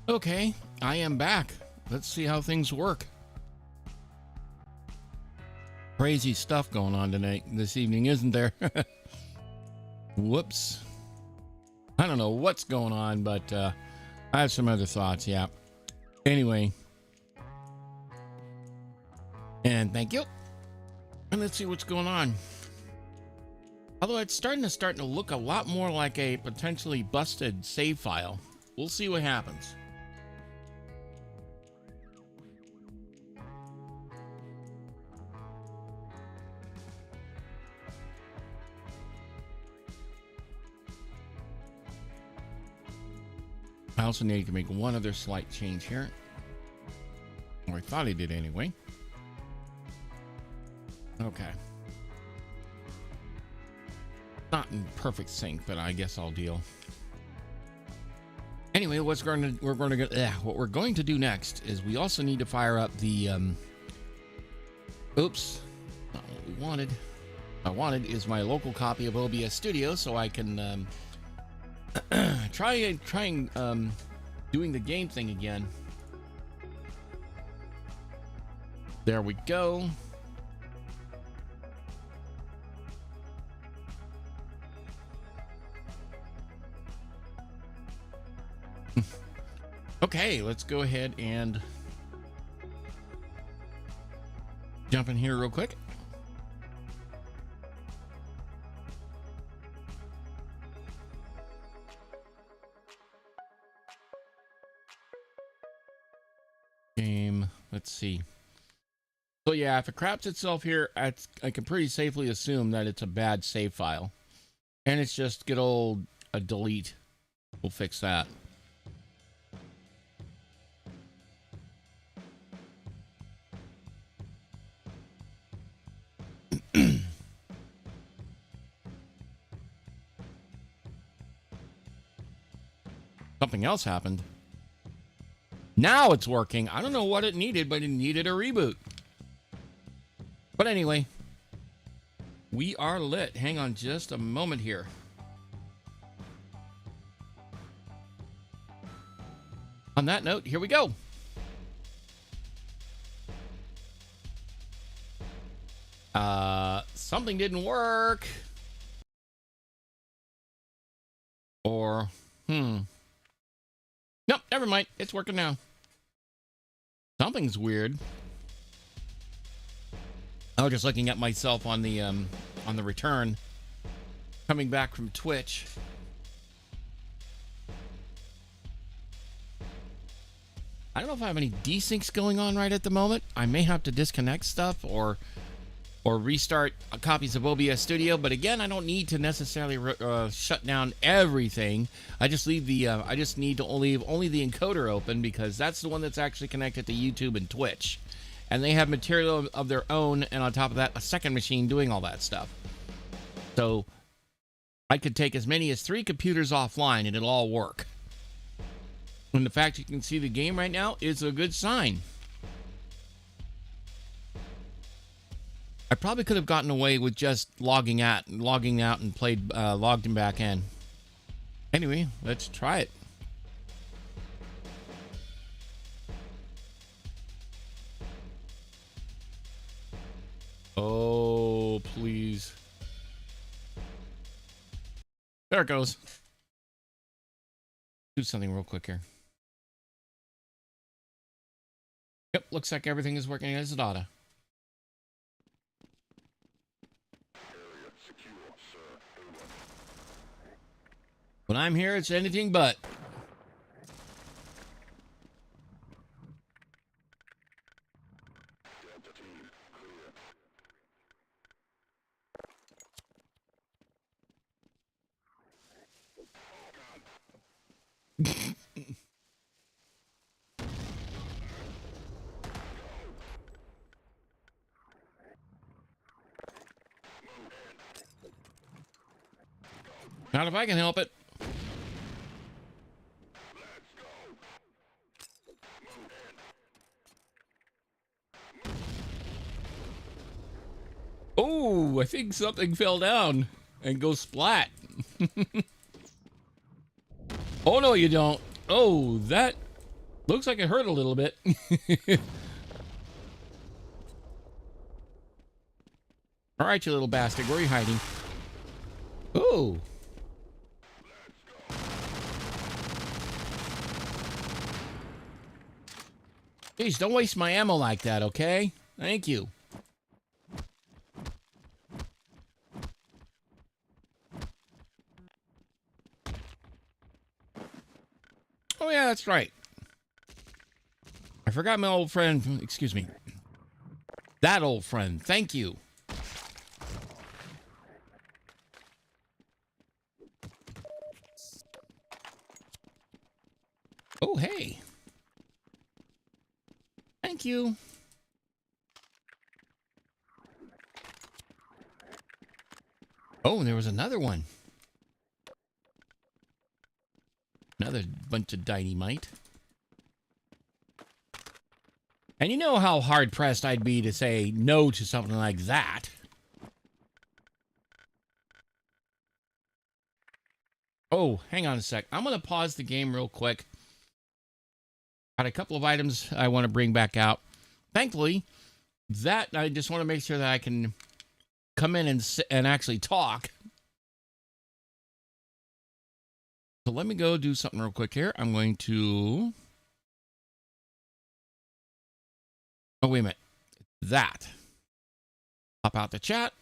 Okay, I am back. Let's see how things work. Crazy stuff going on tonight, this evening, isn't there? Whoops. I don't know what's going on, but I have some other thoughts, yeah. Anyway. And thank you. And let's see what's going on. Although it's starting to look a lot more like a potentially busted save file. We'll see what happens. I also need to make one other slight change here. Or I thought I did anyway. Okay. Not in perfect sync, but I guess I'll deal. Anyway, what we're going to do next is we also need to fire up the oops, not what we wanted. What I wanted is my local copy of OBS Studio, so I can trying doing the game thing again. There we go. Okay, let's go ahead and jump in here real quick. Game, let's see. So yeah, if it craps itself here, I can pretty safely assume that it's a bad save file. And it's just good old a delete. We'll fix that. Something else happened. Now it's working. I don't know what it needed, but it needed a reboot. But anyway, we are lit. Hang on just a moment here. On that note, here we go. Something didn't work. Or, Nope, never mind. It's working now. Something's weird. I was just looking at myself on the return, coming back from Twitch. I don't know if I have any desyncs going on right at the moment. I may have to disconnect stuff or restart copies of OBS Studio, but again, I don't need to necessarily shut down everything. I just leave the I just need to leave only the encoder open, because that's the one that's actually connected to YouTube and Twitch, and they have material of their own, and on top of that, a second machine doing all that stuff. So I could take as many as 3 computers offline and it'll all work. And the fact you can see the game right now is a good sign. I probably could have gotten away with just logging out and logged him back in. Anyway, let's try it. Oh, please. There it goes. Do something real quick here. Yep, looks like everything is working as it oughta. When I'm here, it's anything but. Not if I can help it. Oh, I think something fell down and goes splat. Oh, no, you don't. Oh, that Looks like it hurt a little bit. All right, you little bastard. Where are you hiding? Ooh. Jeez, don't waste my ammo like that, okay? Thank you. Oh, yeah, that's right. I forgot my old friend. Excuse me. That old friend. Thank you. Oh, hey. Thank you. Oh, and there was another one. Another bunch of dynamite. And you know how hard-pressed I'd be to say no to something like that. Oh, hang on a sec. I'm going to pause the game real quick. Got a couple of items I want to bring back out. Thankfully, that I just want to make sure that I can come in and actually talk. So let me go do something real quick here. I'm going to... Oh, wait a minute. That. Pop out the chat.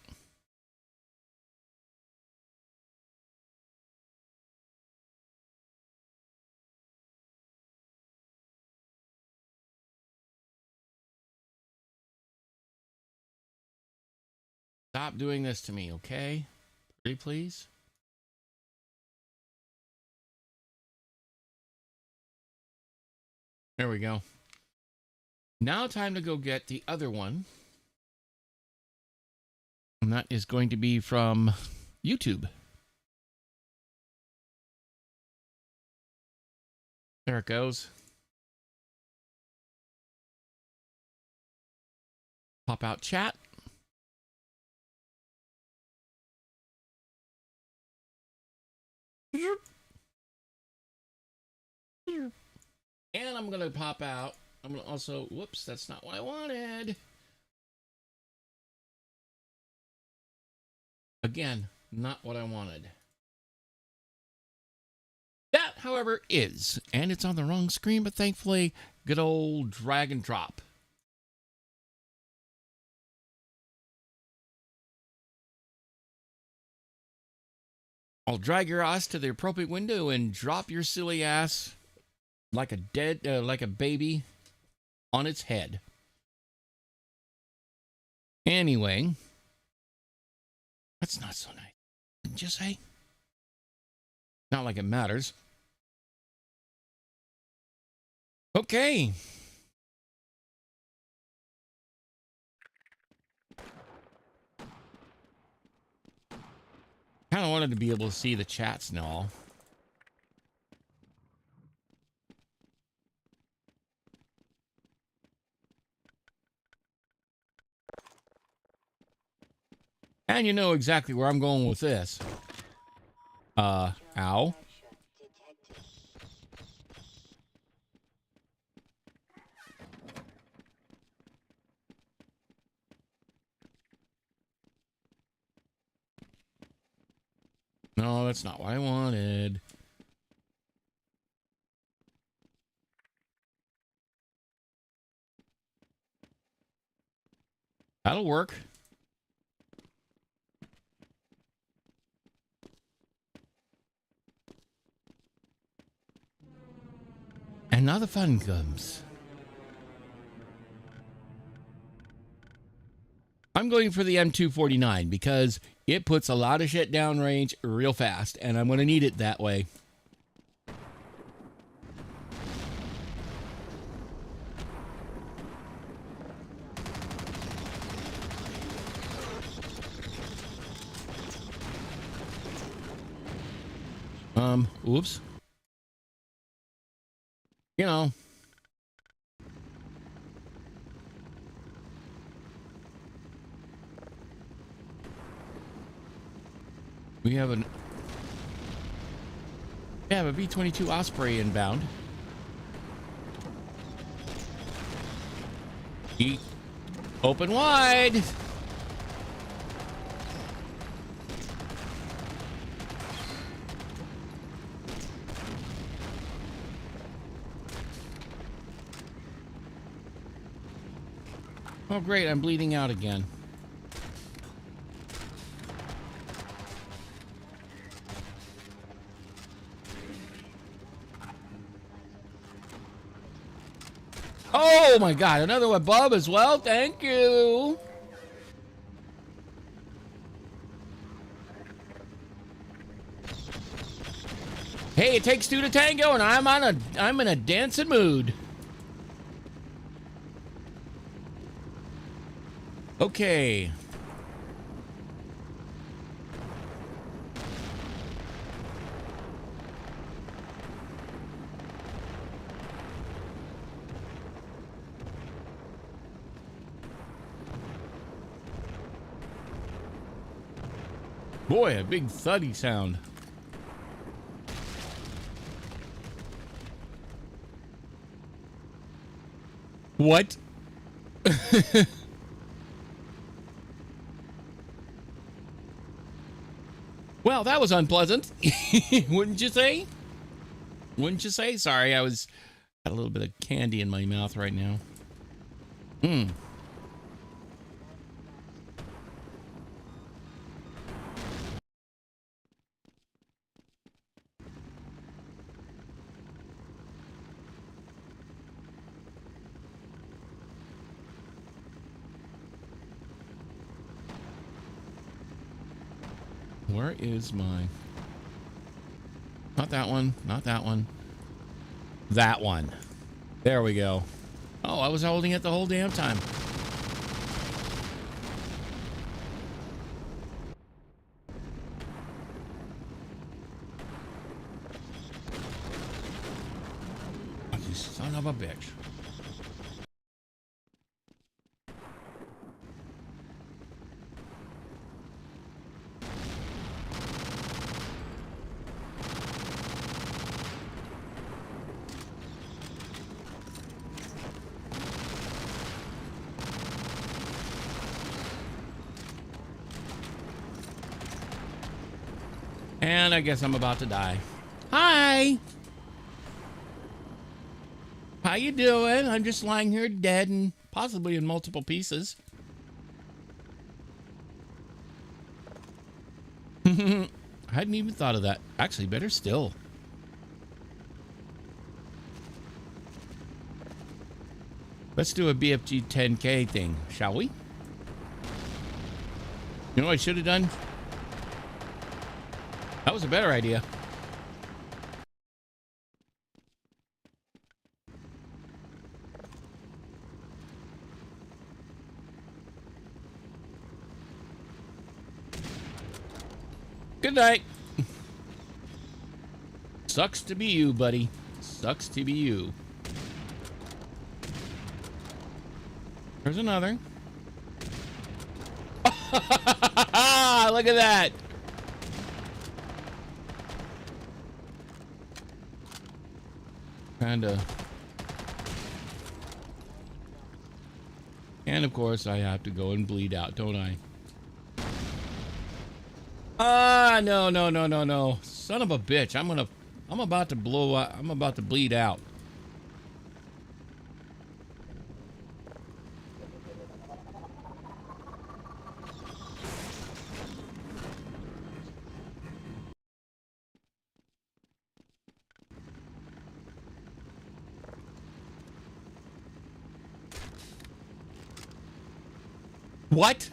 Stop doing this to me, okay? Pretty please. There we go. Now time to go get the other one. And that is going to be from YouTube. There it goes. Pop out chat. And I'm going to pop out. I'm going to also, whoops, that's not what I wanted. Again, not what I wanted. That, however, is, and it's on the wrong screen, but thankfully, good old drag and drop. I'll drag your ass to the appropriate window and drop your silly ass like a baby on its head. Anyway, that's not so nice. Didn't you say? Not like it matters. Okay. Kind of wanted to be able to see the chats and all. And you know exactly where I'm going with this. Ow. No, that's not what I wanted. That'll work. And now the fun comes. I'm going for the M249 because it puts a lot of shit downrange real fast, and I'm going to need it that way. Oops. You know. We have a V-22 Osprey inbound. Eat. Open wide. Oh, great. I'm bleeding out again. Oh my God, another one, Bob, as well. Thank you. Hey, it takes two to tango, and I'm in a dancing mood. Okay. Boy, a big thuddy sound. What? Well, that was unpleasant. Wouldn't you say? Wouldn't you say? Sorry, I got a little bit of candy in my mouth right now. Hmm. Where is my... Not that one. Not that one. That one. There we go. Oh, I was holding it the whole damn time. Oh, you son of a bitch. And I guess I'm about to die. Hi! How you doing? I'm just lying here dead and possibly in multiple pieces. I hadn't even thought of that. Actually, better still. Let's do a BFG 10K thing, shall we? You know what I should have done? That was a better idea. Good night. Sucks to be you, buddy. Sucks to be you. There's another. Look at that. Kinda. And of course I have to go and bleed out, don't I? Ah, no, no, no, no, no. Son of a bitch. I'm about to blow out. I'm about to bleed out. What?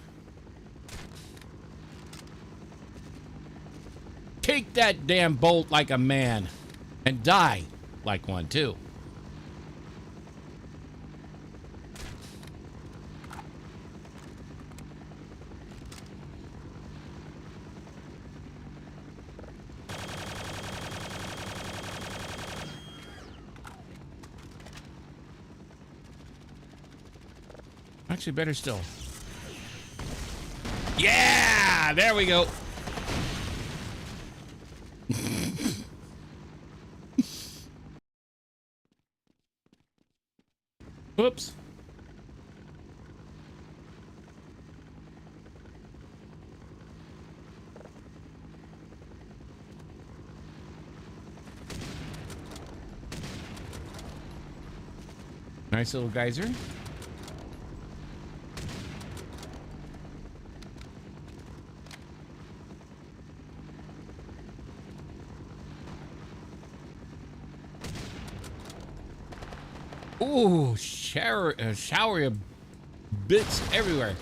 Take that damn bolt like a man and die like one too. Actually, better still. Yeah, there we go. Whoops. Nice little geyser. Ooh, shower of bits everywhere.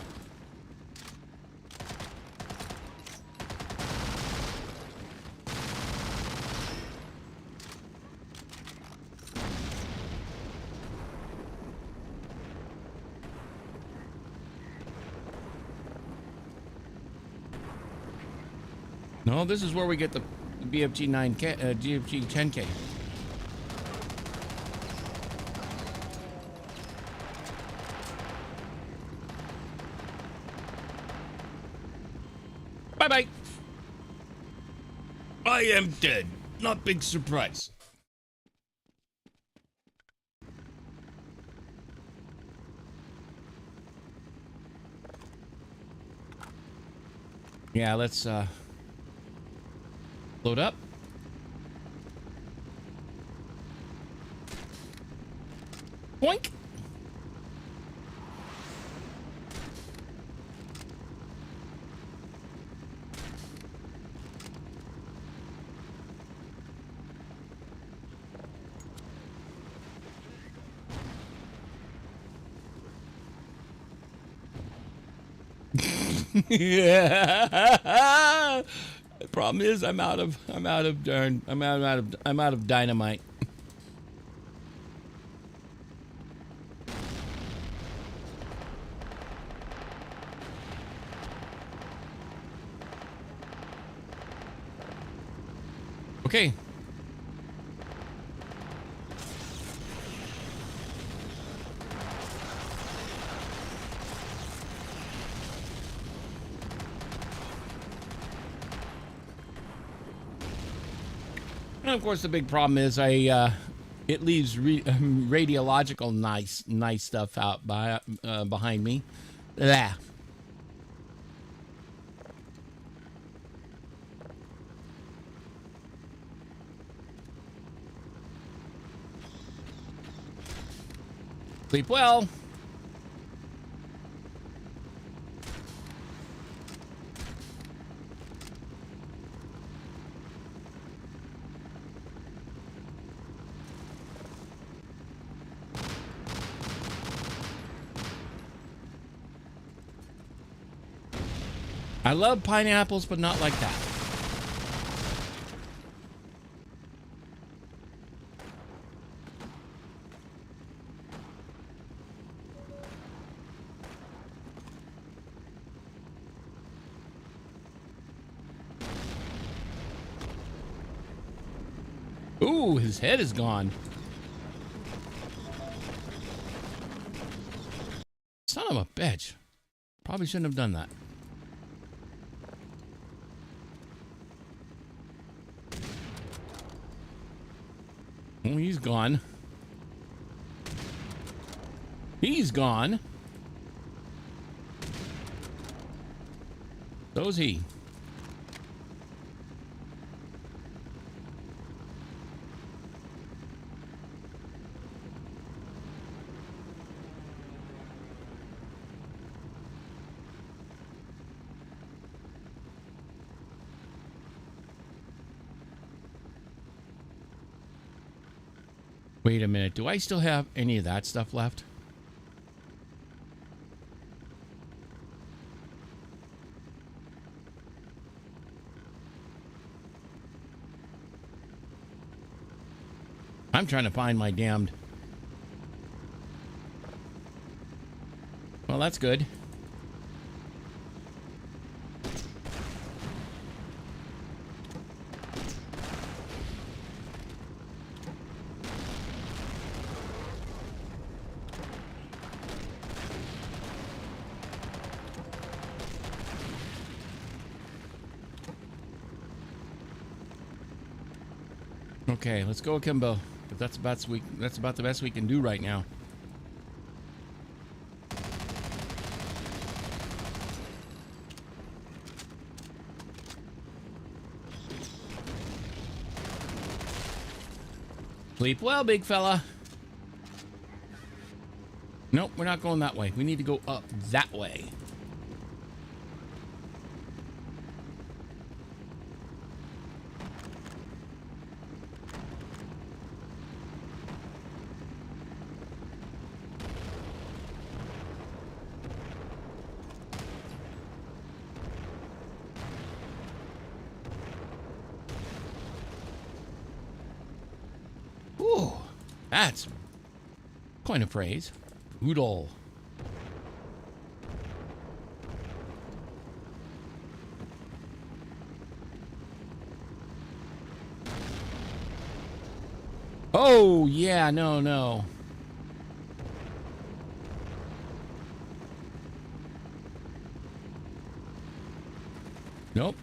No, this is where we get the BFG 9K, GFG 10K. Bye-bye. I am dead. Not big surprise. Yeah, let's load up. Boink. Yeah. The problem is I'm out of dynamite. Okay. And of course, the big problem is it leaves radiological nice stuff out behind me. Blah. Sleep well. I love pineapples, but not like that. Ooh, his head is gone. Son of a bitch. Probably shouldn't have done that. Oh, he's gone. He's gone. So's he. Wait a minute. Do I still have any of that stuff left? I'm trying to find my damned... Well, that's good. Okay, let's go akimbo. But that's about the best we can do right now. Sleep well, big fella. Nope, we're not going that way. We need to go up that way. Ooh, that's point of praise. Brutal. Oh, yeah, no. Nope.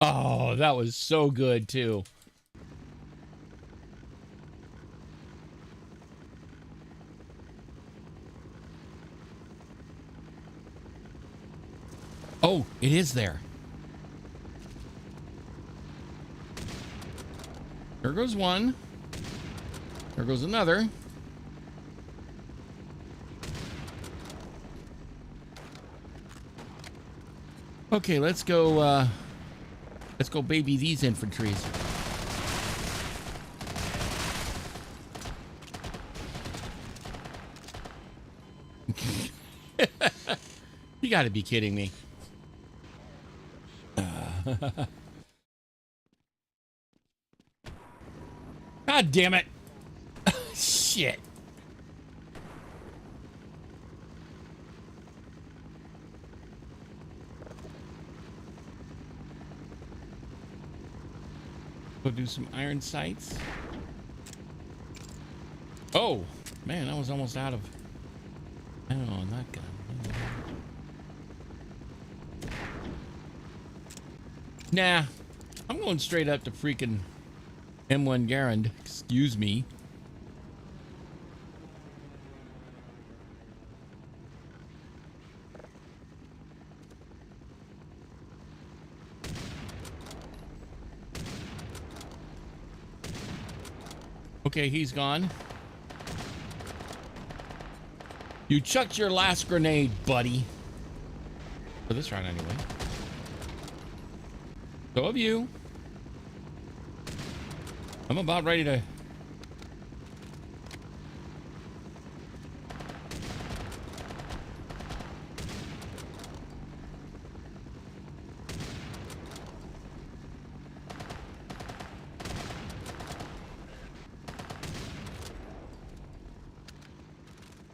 Oh, that was so good, too. Oh, it is there. There goes one. There goes another. Okay, let's go baby these infantries. You gotta be kidding me. God damn it. Shit. Go do some iron sights. Oh, man, I was almost out of ammo on that gun. Nah, I'm going straight up to freaking M1 Garand. Excuse me. Okay, he's gone. You chucked your last grenade, buddy. For this round, anyway. So have you. I'm about ready to...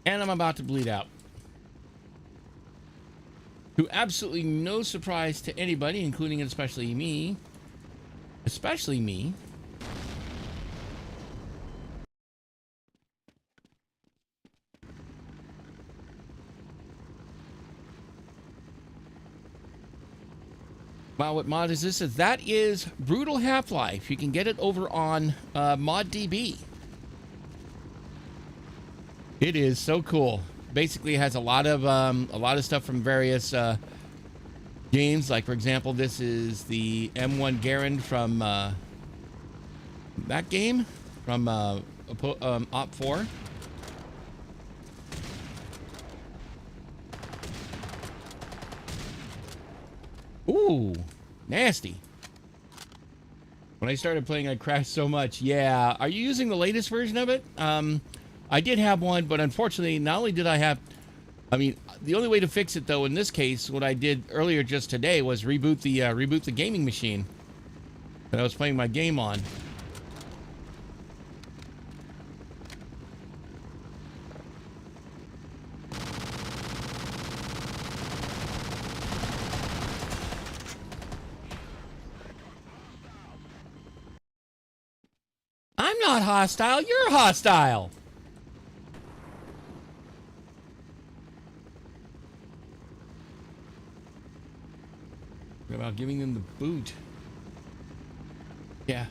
And I'm about to bleed out. To absolutely no surprise to anybody, including and especially me. Especially me. Wow, what mod is this? That is Brutal Half-Life. You can get it over on ModDB. It is so cool. Basically, it has a lot of stuff from various games. Like, for example, this is the M1 Garand from that game from Op 4. Ooh, nasty. When I started playing, I crashed so much. Yeah, are you using the latest version of it? I did have one, but unfortunately, not only did I have... I mean, the only way to fix it, though, in this case, what I did earlier just today was reboot the gaming machine that I was playing my game on. I'm not hostile. You're hostile. What about giving them the boot? Yeah.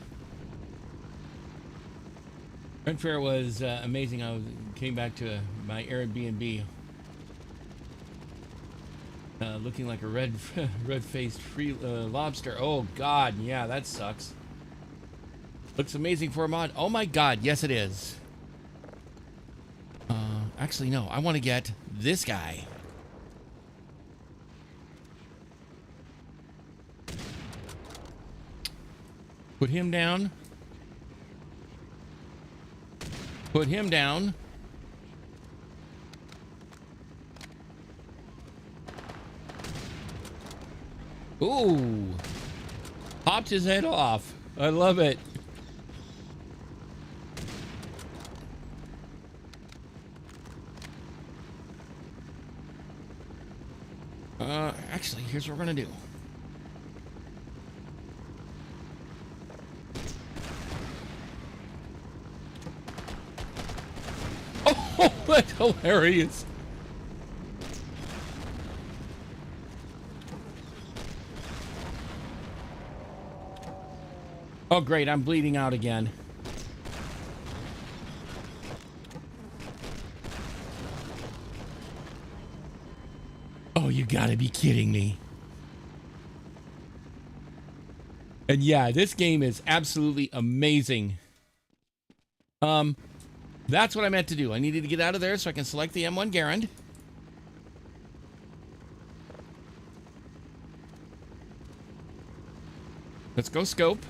Rent Fair was amazing. Came back to my Airbnb Looking like a red-faced free lobster. Oh God, yeah, that sucks. Looks amazing for a mod. Oh my God, yes it is. Actually, no. I want to get this guy. Put him down. Put him down. Ooh. Popped his head off. I love it. Actually, here's what we're gonna do. Oh, that's hilarious. Oh, great, I'm bleeding out again. Oh, you gotta be kidding me. And yeah, this game is absolutely amazing. That's what I meant to do. I needed to get out of there so I can select the M1 Garand. Let's go scope.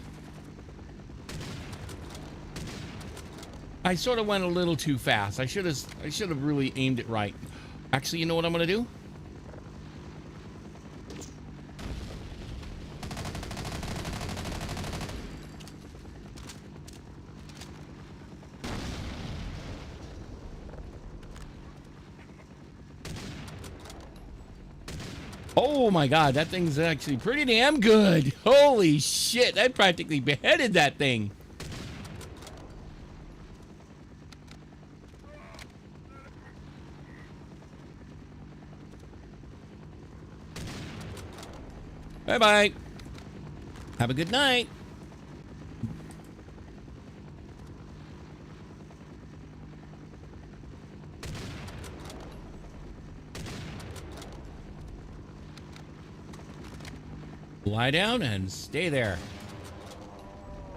I sort of went a little too fast. I should have really aimed it right. Actually, you know what I'm gonna do? Oh my God, that thing's actually pretty damn good. Holy shit, that practically beheaded that thing. Bye-bye. Have a good night. Lie down and stay there.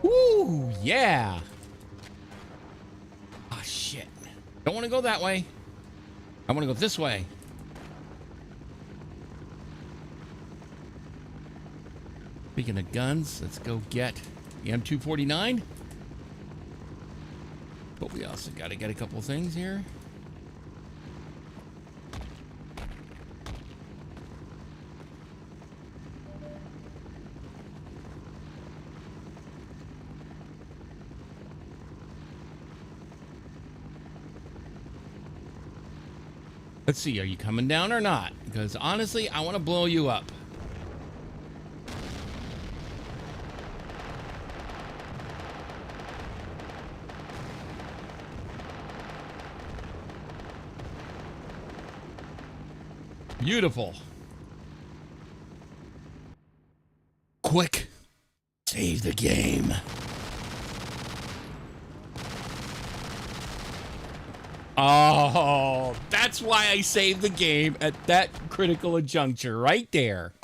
Woo, yeah. Oh, shit. Don't want to go that way. I want to go this way. Speaking of guns, let's go get the M249. But we also got to get a couple things here. Let's see, are you coming down or not? Because honestly, I want to blow you up. Beautiful. Quick, save the game. Oh, that's why I saved the game at that critical juncture right there.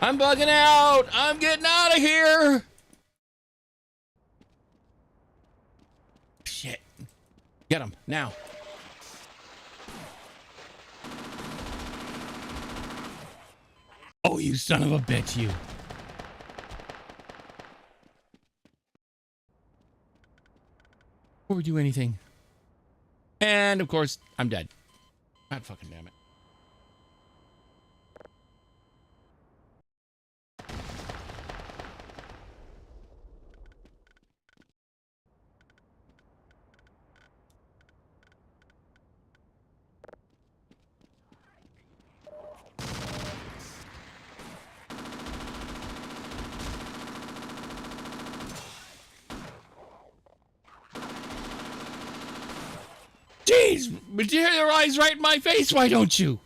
I'm bugging out. I'm getting out of here. Shit. Get him now. Oh, you son of a bitch, you. Before we do anything. And, of course, I'm dead. God fucking damn it. Jeez, materialize right in my face, why don't you?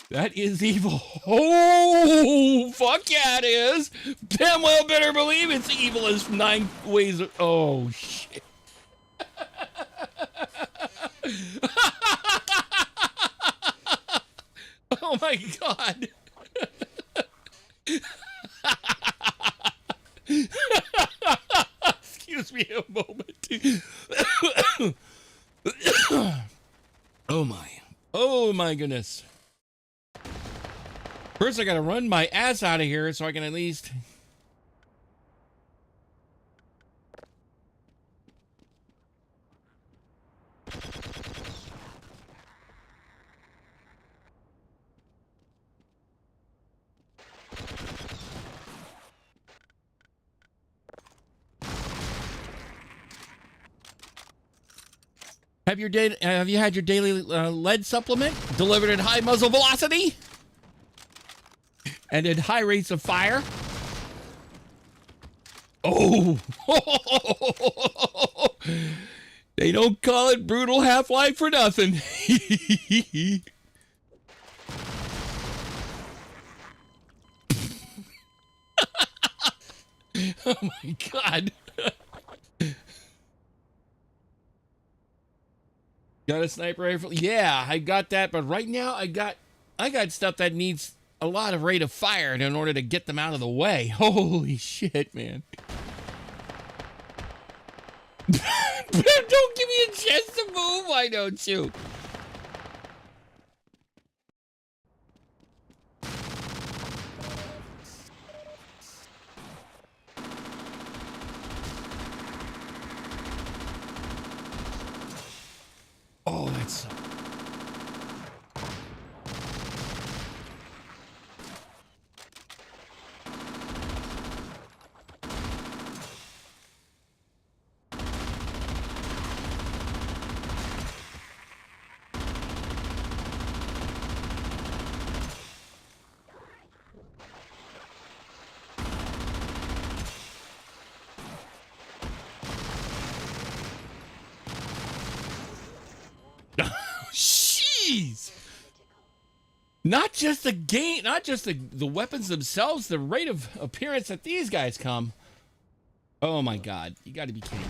That is evil. Oh, fuck yeah, it is. Damn well better believe it's evil as 9 ways. Oh, shit. Oh, my God. Excuse me a moment. Oh, my. Oh, my goodness. First, I gotta run my ass out of here so I can at least... Have you had your daily lead supplement delivered at high muzzle velocity and at high rates of fire? Oh, they don't call it brutal Half-Life for nothing. Oh my God. Got a sniper rifle? Yeah, I got that, but right now I got stuff that needs a lot of rate of fire in order to get them out of the way. Holy shit, man. Don't give me a chance to move, why don't you? Oh, that's... Jeez! Not just the game, not just the weapons themselves, the rate of appearance that these guys come. Oh my God, you gotta be kidding me.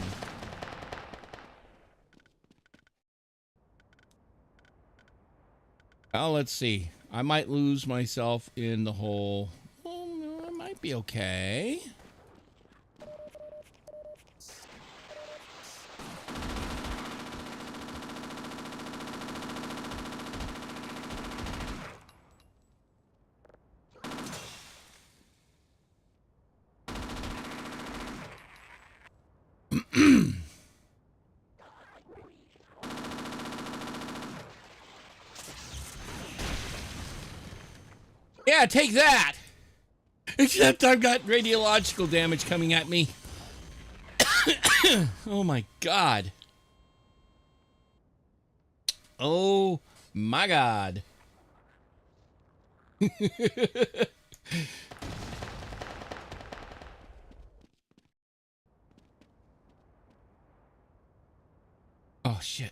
Oh, let's see. I might lose myself in the hole. Oh, no, I might be okay. Yeah, take that! Except I've got radiological damage coming at me. Oh my God. Oh my God. Oh shit.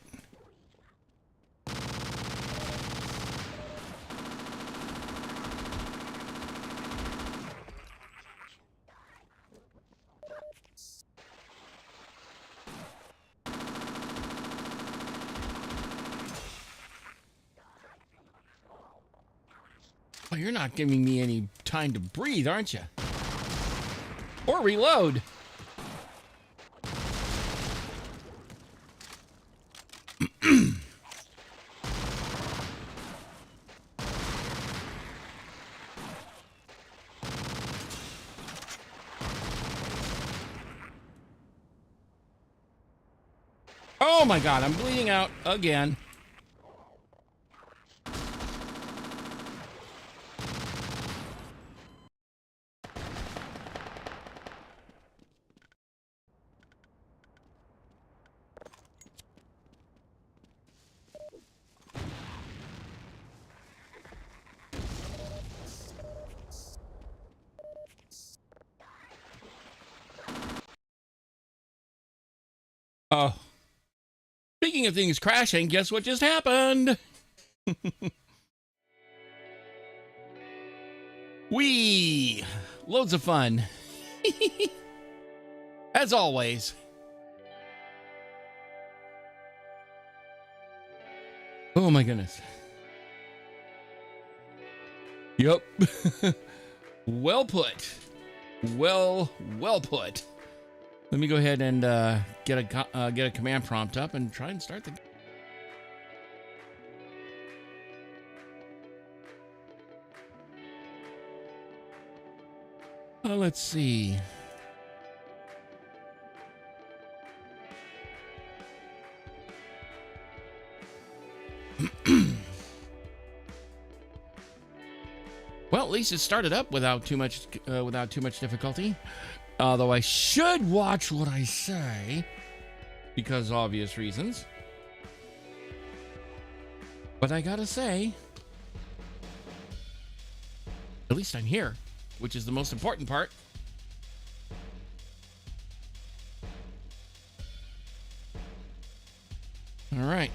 Oh, you're not giving me any time to breathe, aren't you? Or reload. Oh my God, I'm bleeding out again. Oh. Speaking of things crashing, guess what just happened? Whee! Loads of fun. As always. Oh my goodness. Yep. Well put. Well put. Let me go ahead and get a command prompt up and try and start the. Let's see. Well, at least it started up without too much difficulty. Although I should watch what I say, because obvious reasons. But I gotta say, at least I'm here, which is the most important part. All right.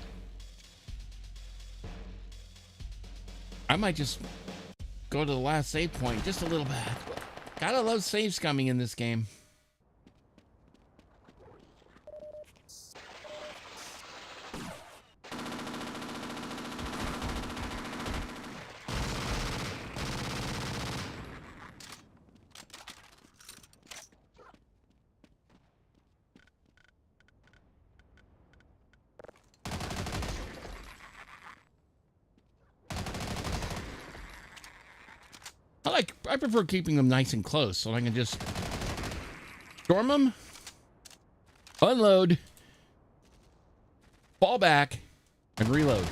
I might just go to the last save point just a little bit. Gotta love save scumming in this game. I prefer keeping them nice and close so I can just storm them, unload, fall back, and reload.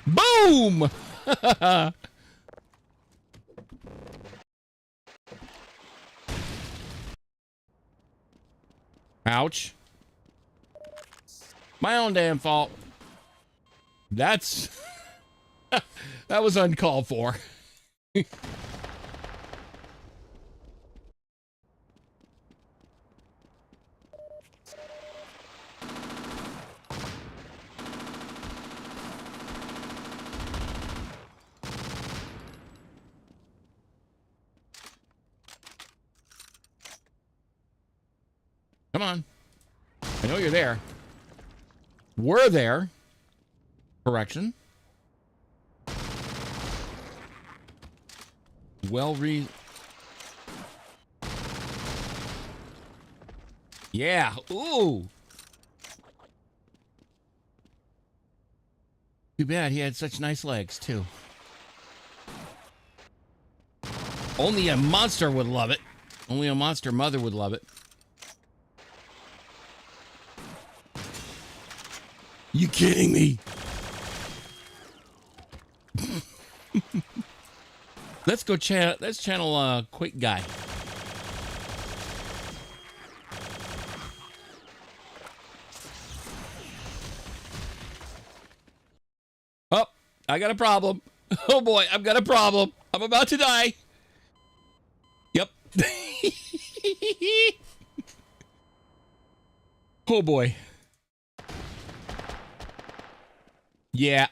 Boom! Ouch. My own damn fault. That's... that was uncalled for. Come on. I know you're there. We're there. Correction. Yeah. Ooh. Too bad he had such nice legs, too. Only a monster would love it. Only a monster mother would love it. You kidding me? Let's go let's channel Quick Guy. Oh, I got a problem. Oh boy, I've got a problem. I'm about to die. Yep. Oh boy. Yeah.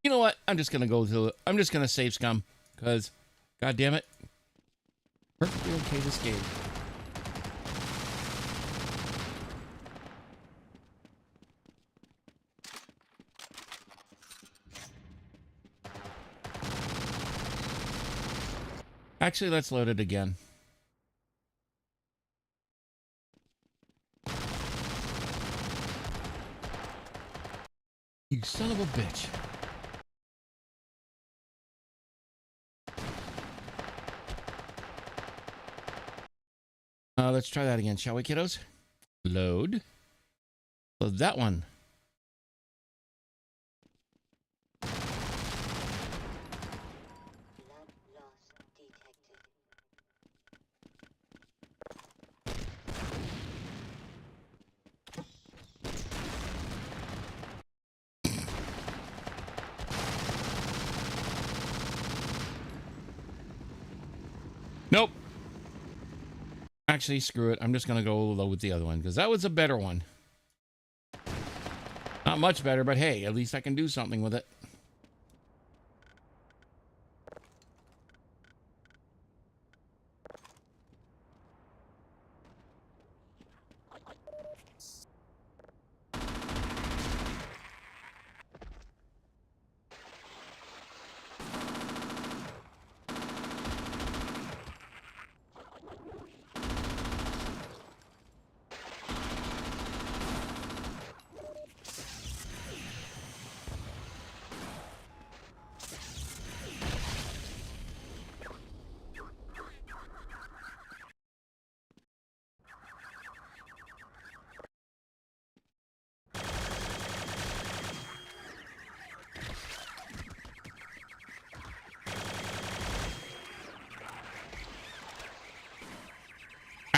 You know what? I'm just gonna save scum. Because, god damn it. Perfectly okay this game. Actually, let's load it again. You son of a bitch. Let's try that again, shall we, kiddos? Load. So that one. Nope. Actually, screw it. I'm just going to go with the other one because that was a better one. Not much better, but hey, at least I can do something with it.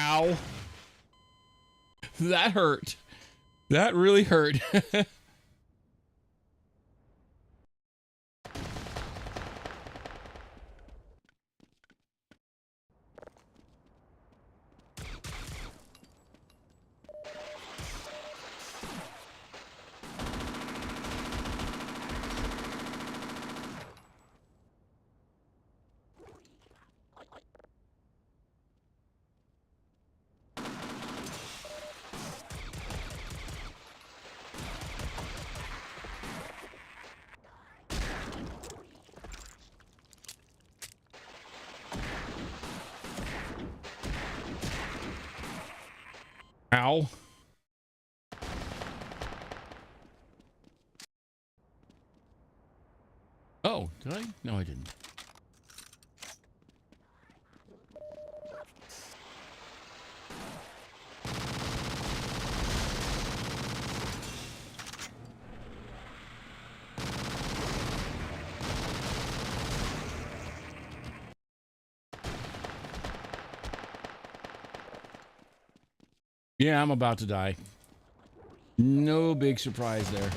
Ow. That hurt. That really hurt. Ow. Oh, did I? No, I didn't. Yeah, I'm about to die. No big surprise there.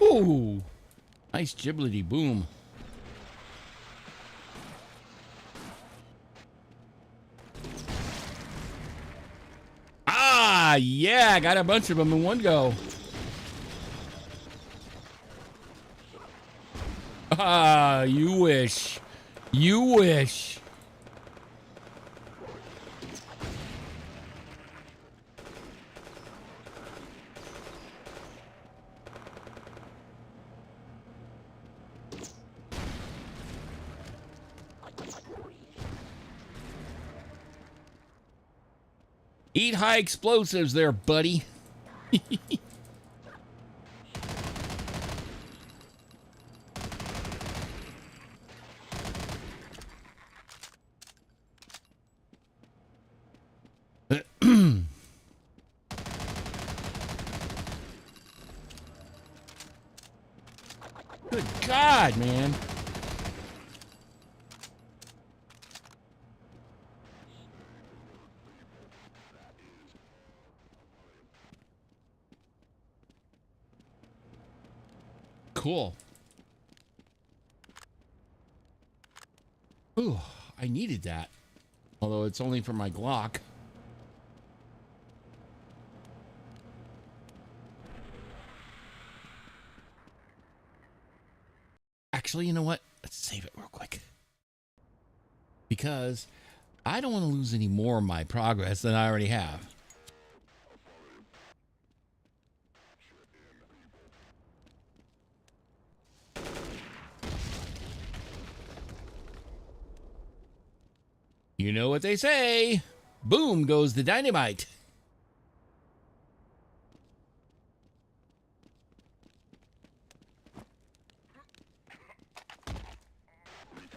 Ooh, nice giblety boom. Ah, yeah, got a bunch of them in one go. Ah, you wish. You wish. Eat high explosives there, buddy. Good God, man. Cool. Ooh, I needed that. Although it's only for my Glock. Actually, you know what? Let's save it real quick. Because I don't want to lose any more of my progress than I already have. You know what they say. Boom goes the dynamite.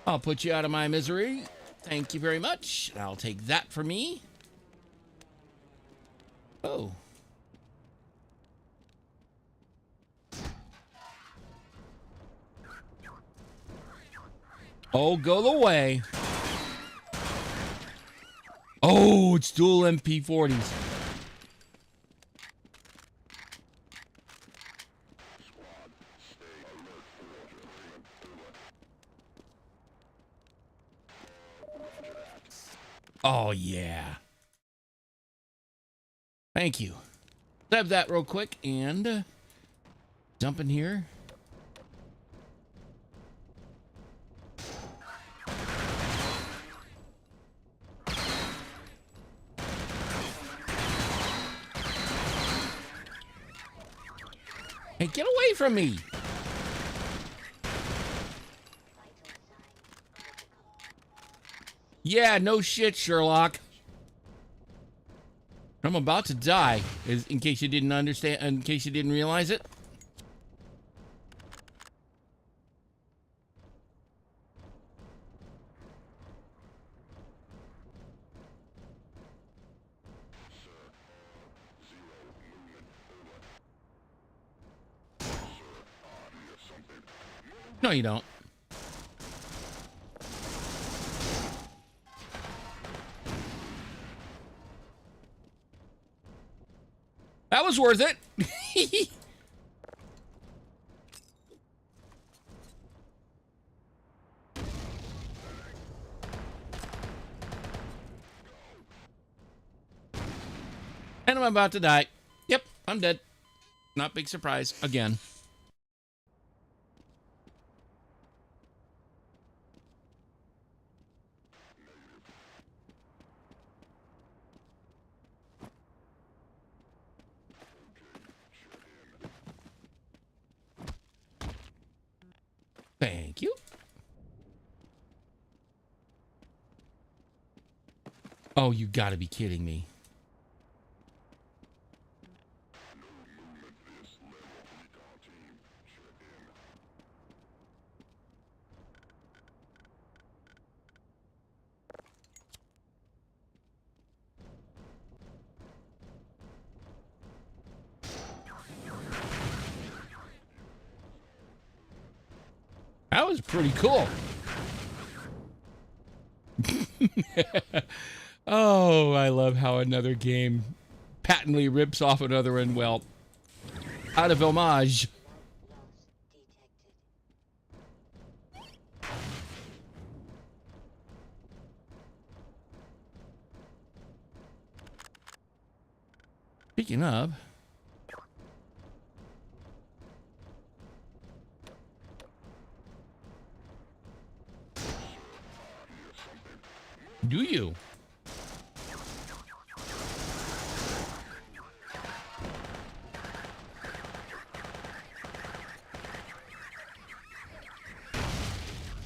I'll put you out of my misery. Thank you very much. I'll take that for me. Oh. Oh, go the way. Oh, it's dual MP40s. Oh, yeah. Thank you. Grab that real quick and jump in here. Hey, get away from me. Yeah, no shit, Sherlock. I'm about to die, in case you didn't understand, in case you didn't realize it. No, you don't. That was worth it. And I'm about to die. Yep, I'm dead. Not big surprise again. Thank you. Oh, you gotta be kidding me. That was pretty cool. Oh, I love how another game patently rips off another one, well, out of homage. Speaking of, do you?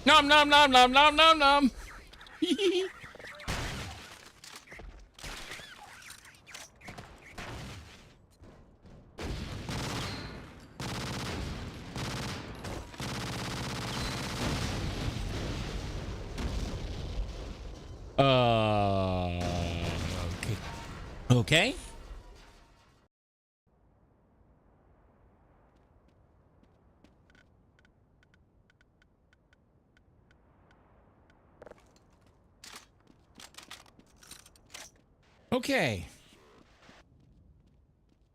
Nom nom nom nom nom nom nom. Okay. Okay. Okay.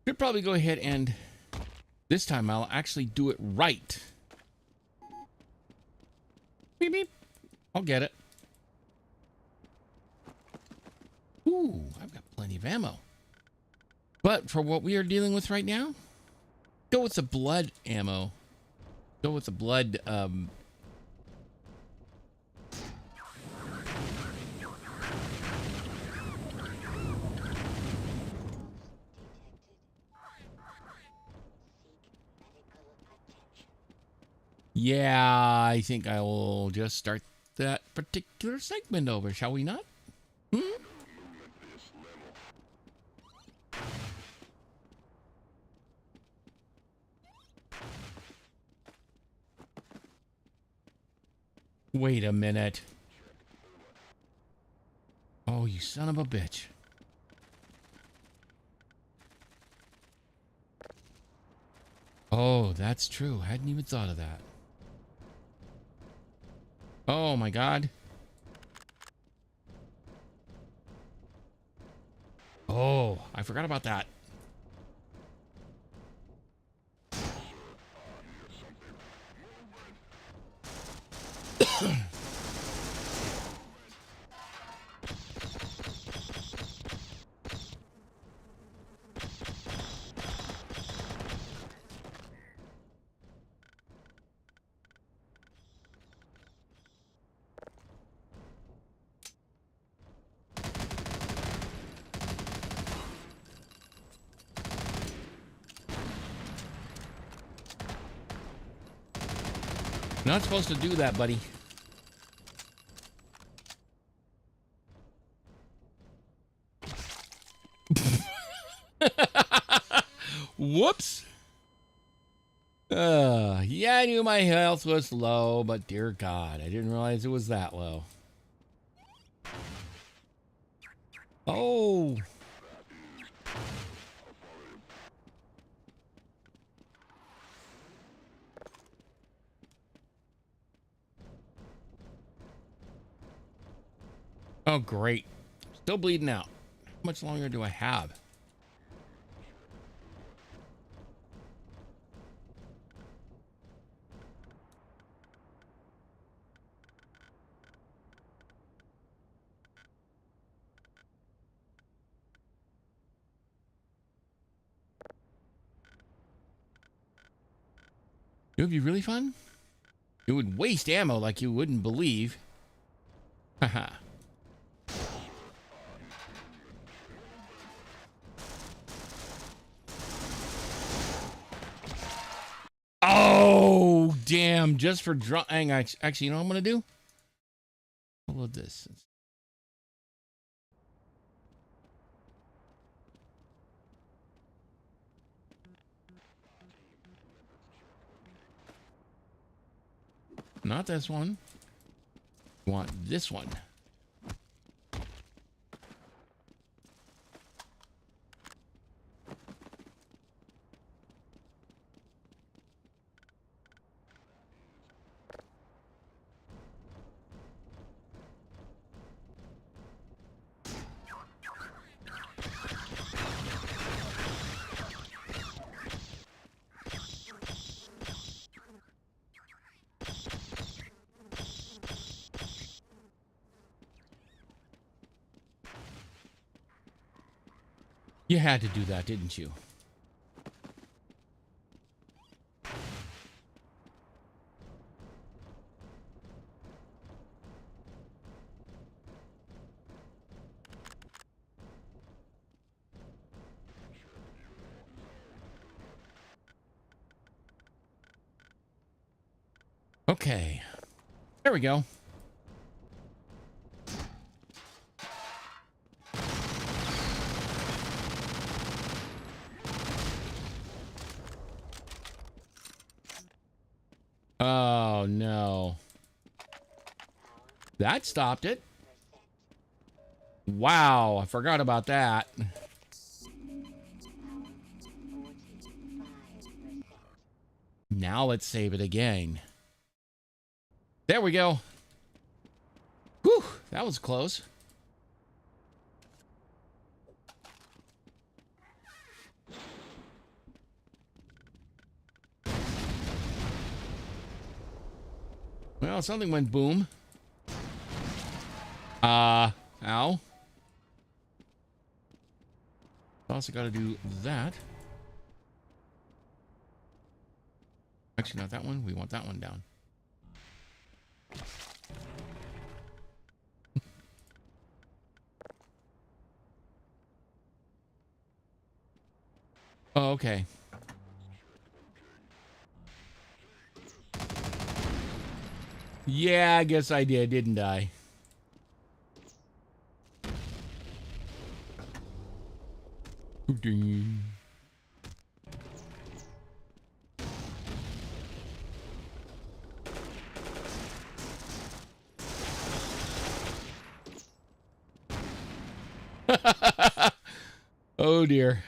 Should probably go ahead and this time I'll actually do it right. Beep beep. I'll get it. Ooh, I've got plenty of ammo. But for what we are dealing with right now, go with the blood ammo. Go with the blood, yeah, I think I will just start that particular segment over, shall we not? Hmm? Wait a minute. Oh, you son of a bitch. Oh, that's true. Hadn't even thought of that. Oh my God. Oh, I forgot about that. Not supposed to do that, buddy. Whoops. Yeah, I knew my health was low, but dear God, I didn't realize it was that low. Oh. Oh, great. Still bleeding out. How much longer do I have? It would be really fun. It would waste ammo like you wouldn't believe. Haha. Oh, damn. Just for drawing. Actually, you know what I'm going to do? Follow this. Not this one. You want this one. You had to do that, didn't you? Okay. There we go. Oh, no. That stopped it. Wow, I forgot about that. Now let's save it again. There we go. Whew, that was close. Well, something went boom. Ow. Also got to do that. Actually, not that one. We want that one down. Oh, okay. Yeah, I guess I did, didn't I? Ding. Oh dear.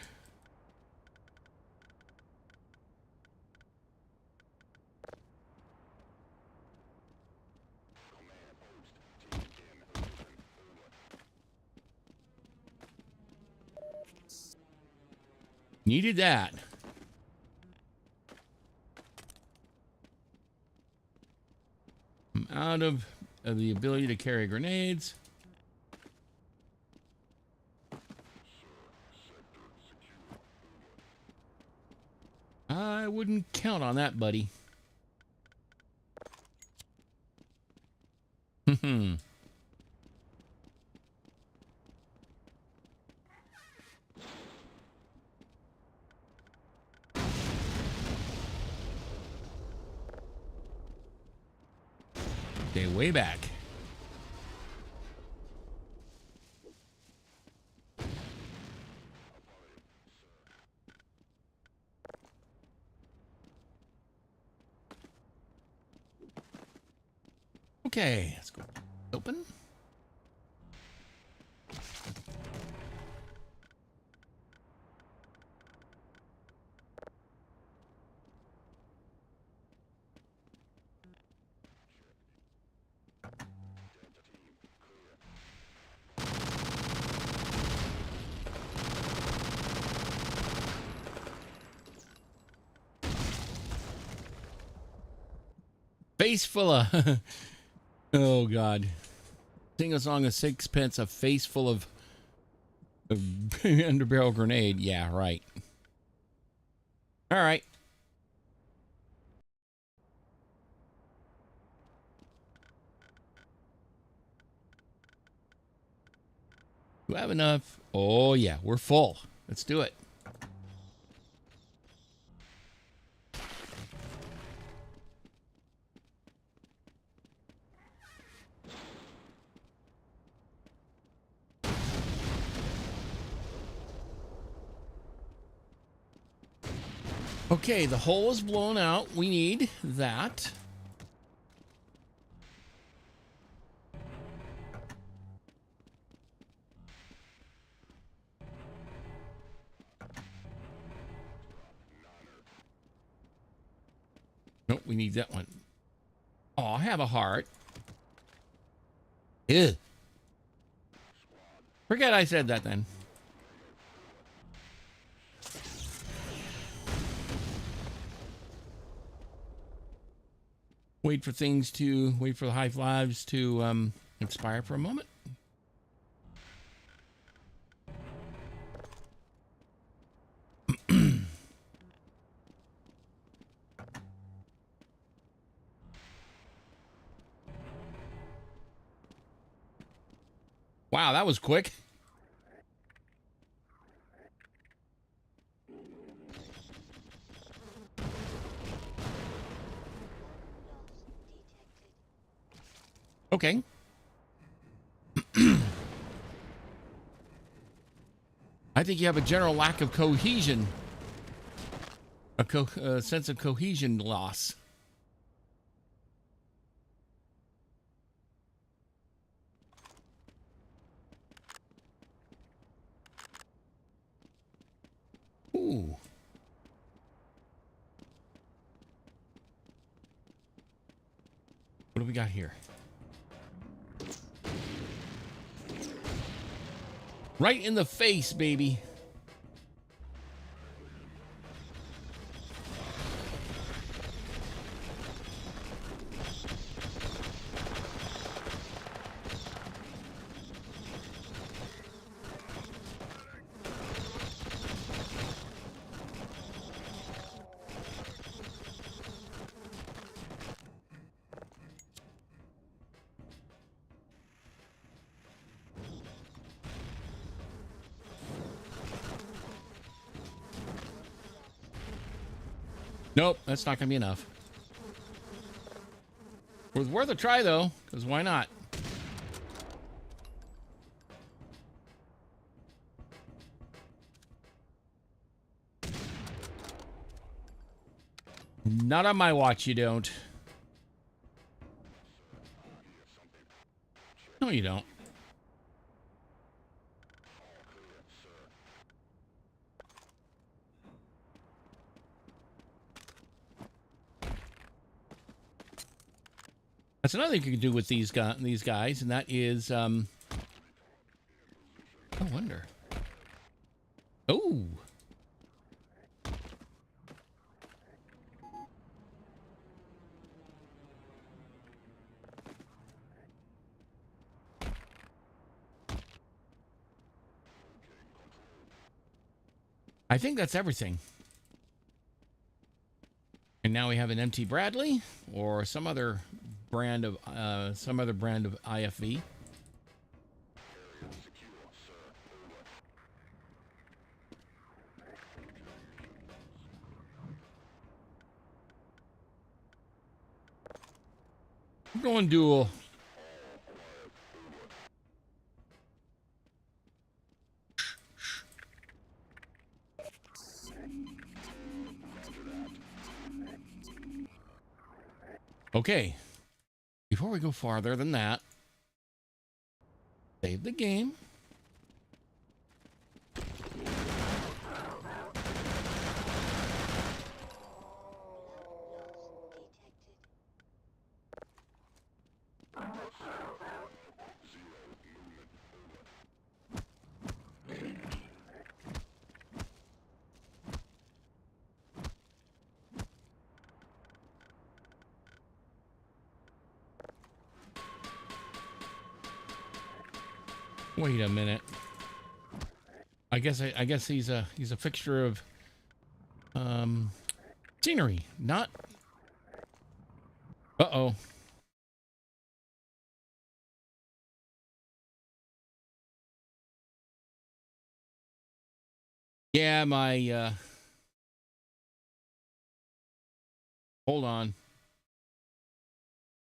Needed that. I'm out of the ability to carry grenades. I wouldn't count on that, buddy. Okay, way back. Okay, let's go. Open. Face full of oh god. Sing a song of sixpence, a face full of underbarrel grenade. Yeah, right. All right. Do I have enough? Oh yeah, we're full. Let's do it. Okay, the hole is blown out. We need that. Nope, we need that one. Oh, I have a heart. Ew. Forget I said that then. Wait for the high fives to expire for a moment. Wow, that was quick. Okay. I think you have a general lack of cohesion. A sense of cohesion loss. Ooh. What do we got here? Right in the face, baby. Nope, that's not going to be enough. It was worth a try, though, because why not? Not on my watch, you don't. No, you don't. That's another thing you can do with these guys, and that is, I wonder. Oh, I think that's everything. And now we have an empty Bradley or some other brand of IFV. I'm going dual. Okay. Before we go farther than that, save the game. Wait a minute. I guess he's a fixture of scenery, not. Uh-oh. Yeah, my hold on.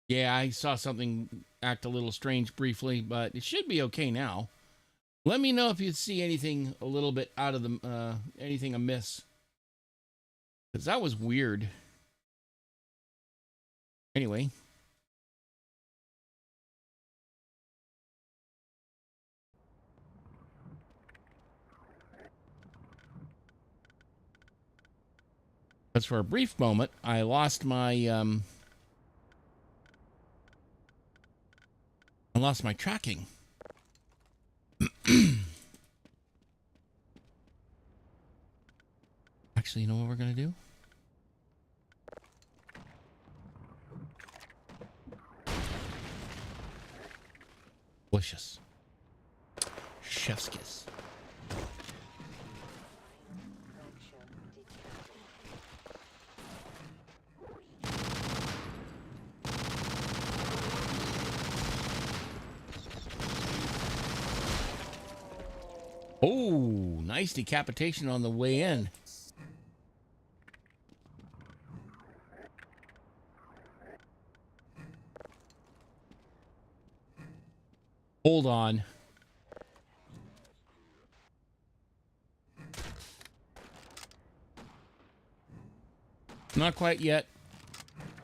Yeah, I saw something act a little strange briefly, but it should be okay now. Let me know if you see anything a little bit out of the anything amiss, because that was weird. Anyway. Because for a brief moment, I lost my tracking. Actually, you know what we're gonna do? Delicious. Chef's kiss. Oh, nice decapitation on the way in. Hold on. Not quite yet.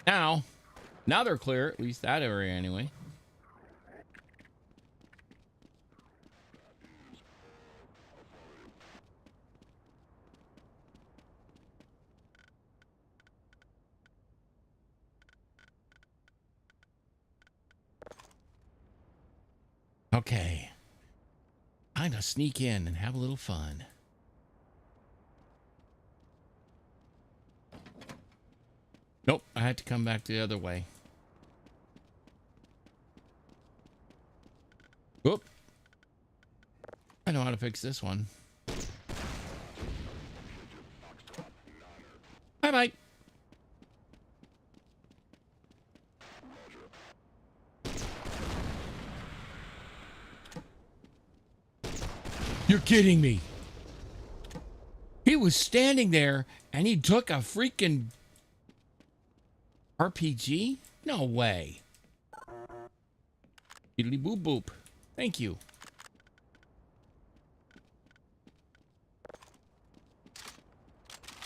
Now they're clear, at least that area anyway. Okay. Time to sneak in and have a little fun. Nope, I had to come back the other way. Whoop. I know how to fix this one. Bye bye. You're kidding me. He was standing there and he took a freaking RPG? No way. Diddly boop boop. Thank you.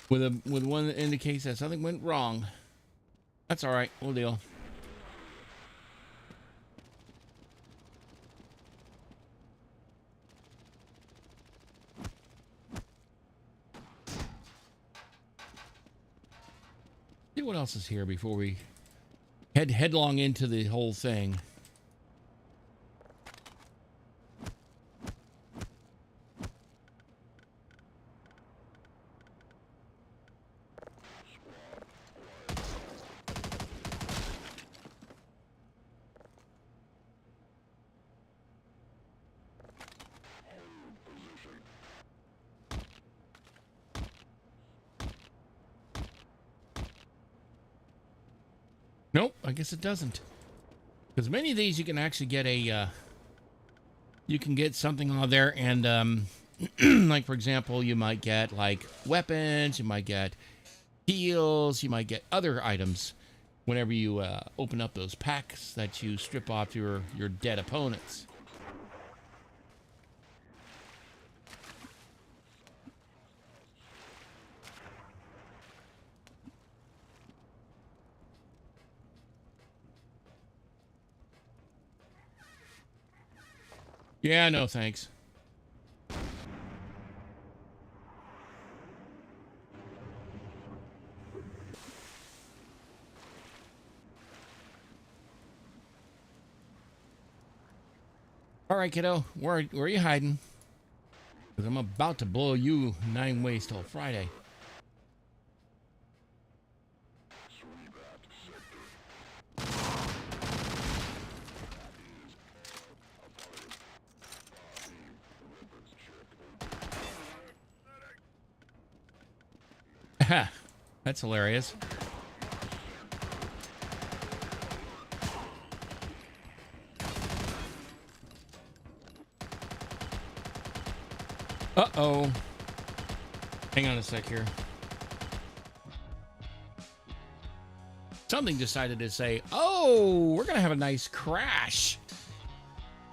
With one that indicates that something went wrong. That's all right. We'll deal. See what else is here before we head headlong into the whole thing. Nope, I guess it doesn't. Because many of these you can actually get a, you can get something on there, and like for example, you might get like weapons, you might get heals, you might get other items whenever you open up those packs that you strip off your dead opponents. Yeah, no thanks. All right, kiddo, where are you hiding? Because I'm about to blow you 9 ways till Friday. That's hilarious. Uh-oh. Hang on a sec here. Something decided to say, oh, we're going to have a nice crash.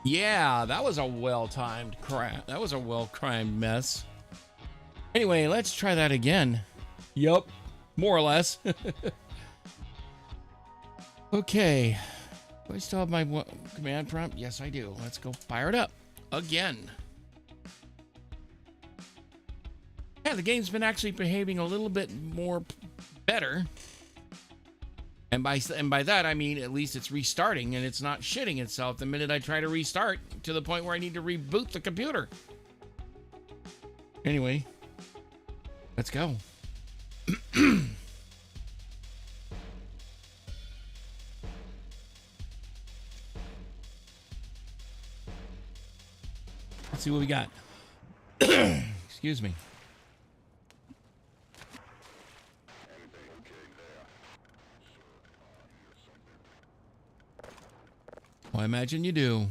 Yeah, that was a well-timed crash. That was a well-timed mess. Anyway, let's try that again. Yup, more or less. Okay. Do I still have my command prompt? Yes, I do. Let's go fire it up again. Yeah, the game's been actually behaving a little bit more better. And by that, I mean at least it's restarting and it's not shitting itself the minute I try to restart to the point where I need to reboot the computer. Anyway, let's go. Let's see what we got. Excuse me. Well, I imagine you do.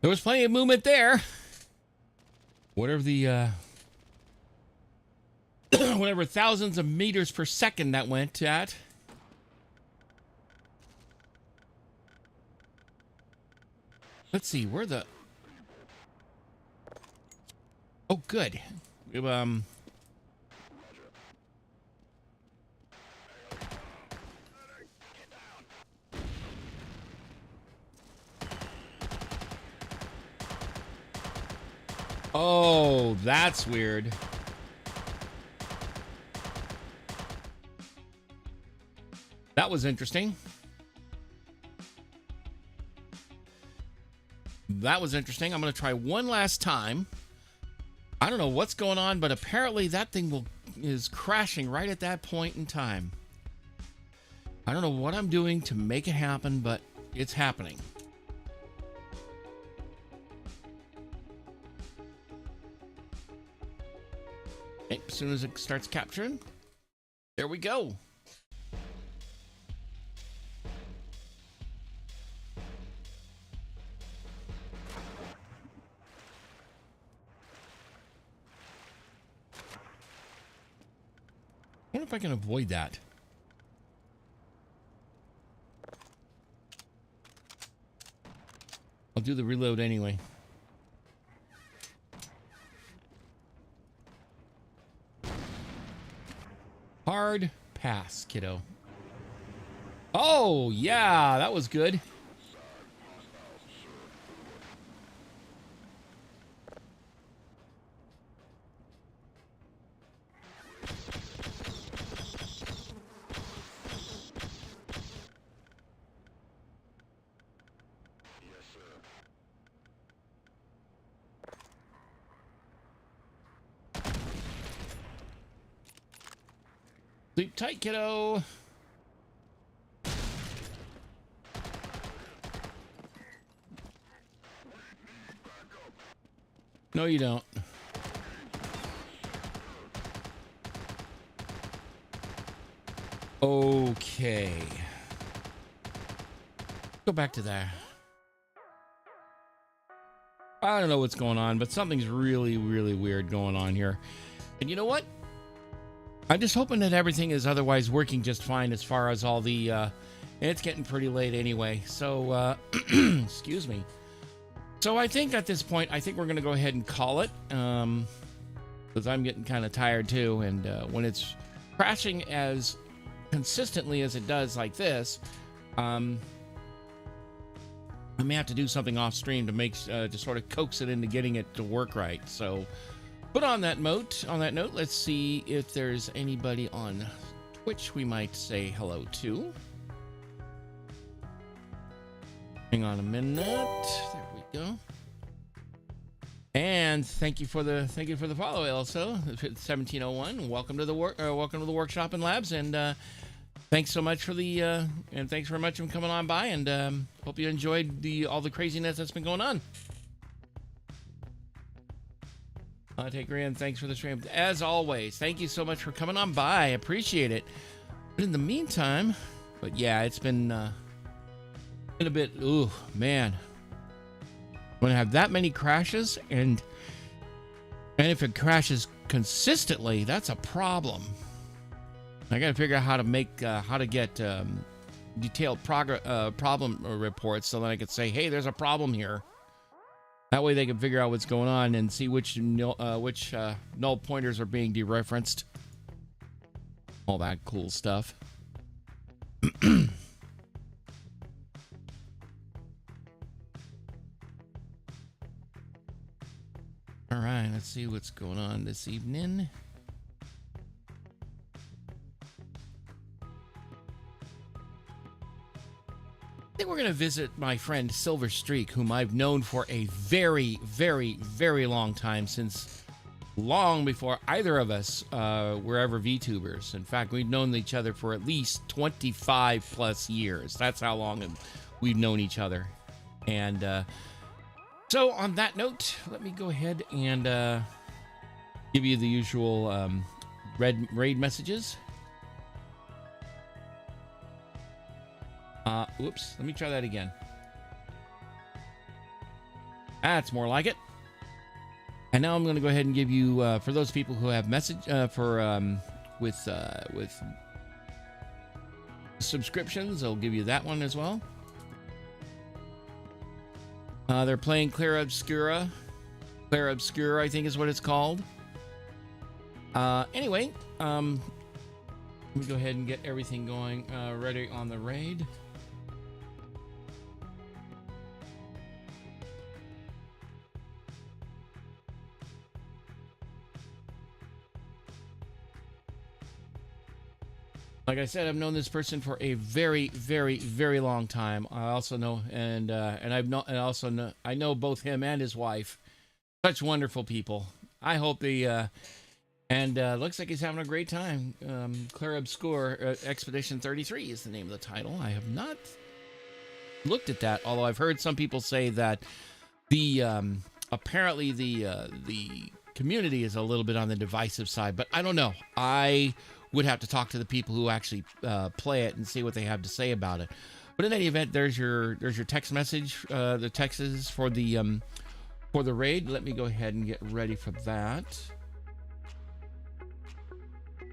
There was plenty of movement there. Whatever the whatever thousands of meters per second that went at. Let's see, where the... Oh, good. Oh, that's weird. That was interesting. That was interesting. I'm going to try one last time. I don't know what's going on, but apparently that thing is crashing right at that point in time. I don't know what I'm doing to make it happen, but it's happening. Okay, as soon as it starts capturing, there we go. I wonder if I can avoid that. I'll do the reload anyway. Hard pass, kiddo. Oh, yeah, that was good. Sleep tight, kiddo. No, you don't. Okay. Go back to there. I don't know what's going on, but something's really, really weird going on here. And you know what? I'm just hoping that everything is otherwise working just fine as far as all the... it's getting pretty late anyway, so... excuse me. So I think at this point, I think we're going to go ahead and call it. Because I'm getting kind of tired too, and when it's crashing as consistently as it does like this, I may have to do something off stream to make to sort of coax it into getting it to work right. So, but on that note, let's see if there's anybody on Twitch we might say hello to. Hang on a minute. There we go. And thank you for the follow, also 1701. Welcome to the workshop and labs, and thanks so much for the and thanks very much for coming on by, and hope you enjoyed all the craziness that's been going on. Take Ryan, thanks for the stream as always. Thank you so much for coming on by. I appreciate it. But in the meantime, but yeah, it's been a bit. Ooh, man. When I have that many crashes, and if it crashes consistently, that's a problem. I got to figure out how to get detailed problem reports so that I could say, hey, there's a problem here. That way they can figure out what's going on and see which null pointers are being dereferenced. All that cool stuff. All right, let's see what's going on this evening. I think we're going to visit my friend Silver Streak, whom I've known for a very, very, very long time, since long before either of us were ever VTubers. In fact, we've known each other for at least 25 plus years. That's how long we've known each other. And so on that note, let me go ahead and give you the usual raid messages. Whoops, let me try that again. That's more like it. And now I'm going to go ahead and give you, for those people who have message with subscriptions, I'll give you that one as well. They're playing Clair Obscura. Clair Obscura, I think is what it's called. Anyway, let me go ahead and get everything going, ready on the raid. Like I said, I've known this person for a very, very, very long time. I also know, I know both him and his wife. Such wonderful people. I hope looks like he's having a great time. Clair Obscure Expedition 33 is the name of the title. I have not looked at that, although I've heard some people say that apparently the community is a little bit on the divisive side, but I don't know. I would have to talk to the people who actually play it and see what they have to say about it. But in any event, there's your text message, the texts for the raid. Let me go ahead and get ready for that.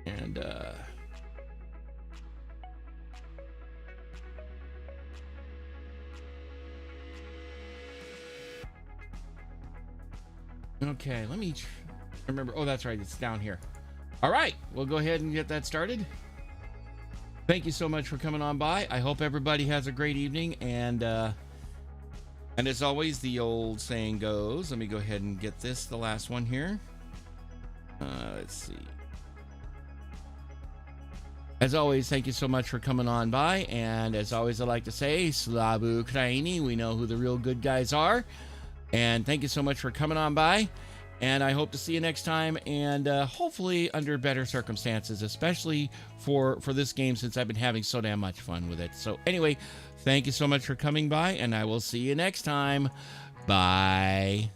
And okay, let me remember. Oh, that's right, it's down here. All right, we'll go ahead and get that started. Thank you so much for coming on by. I hope everybody has a great evening, and as always, the old saying goes, let me go ahead and get this, the last one here. Let's see. As always, thank you so much for coming on by, and as always, I like to say, Slavu Ukraini, we know who the real good guys are, and thank you so much for coming on by. And I hope to see you next time, and hopefully under better circumstances, especially for this game, since I've been having so damn much fun with it. So anyway, thank you so much for coming by, and I will see you next time. Bye.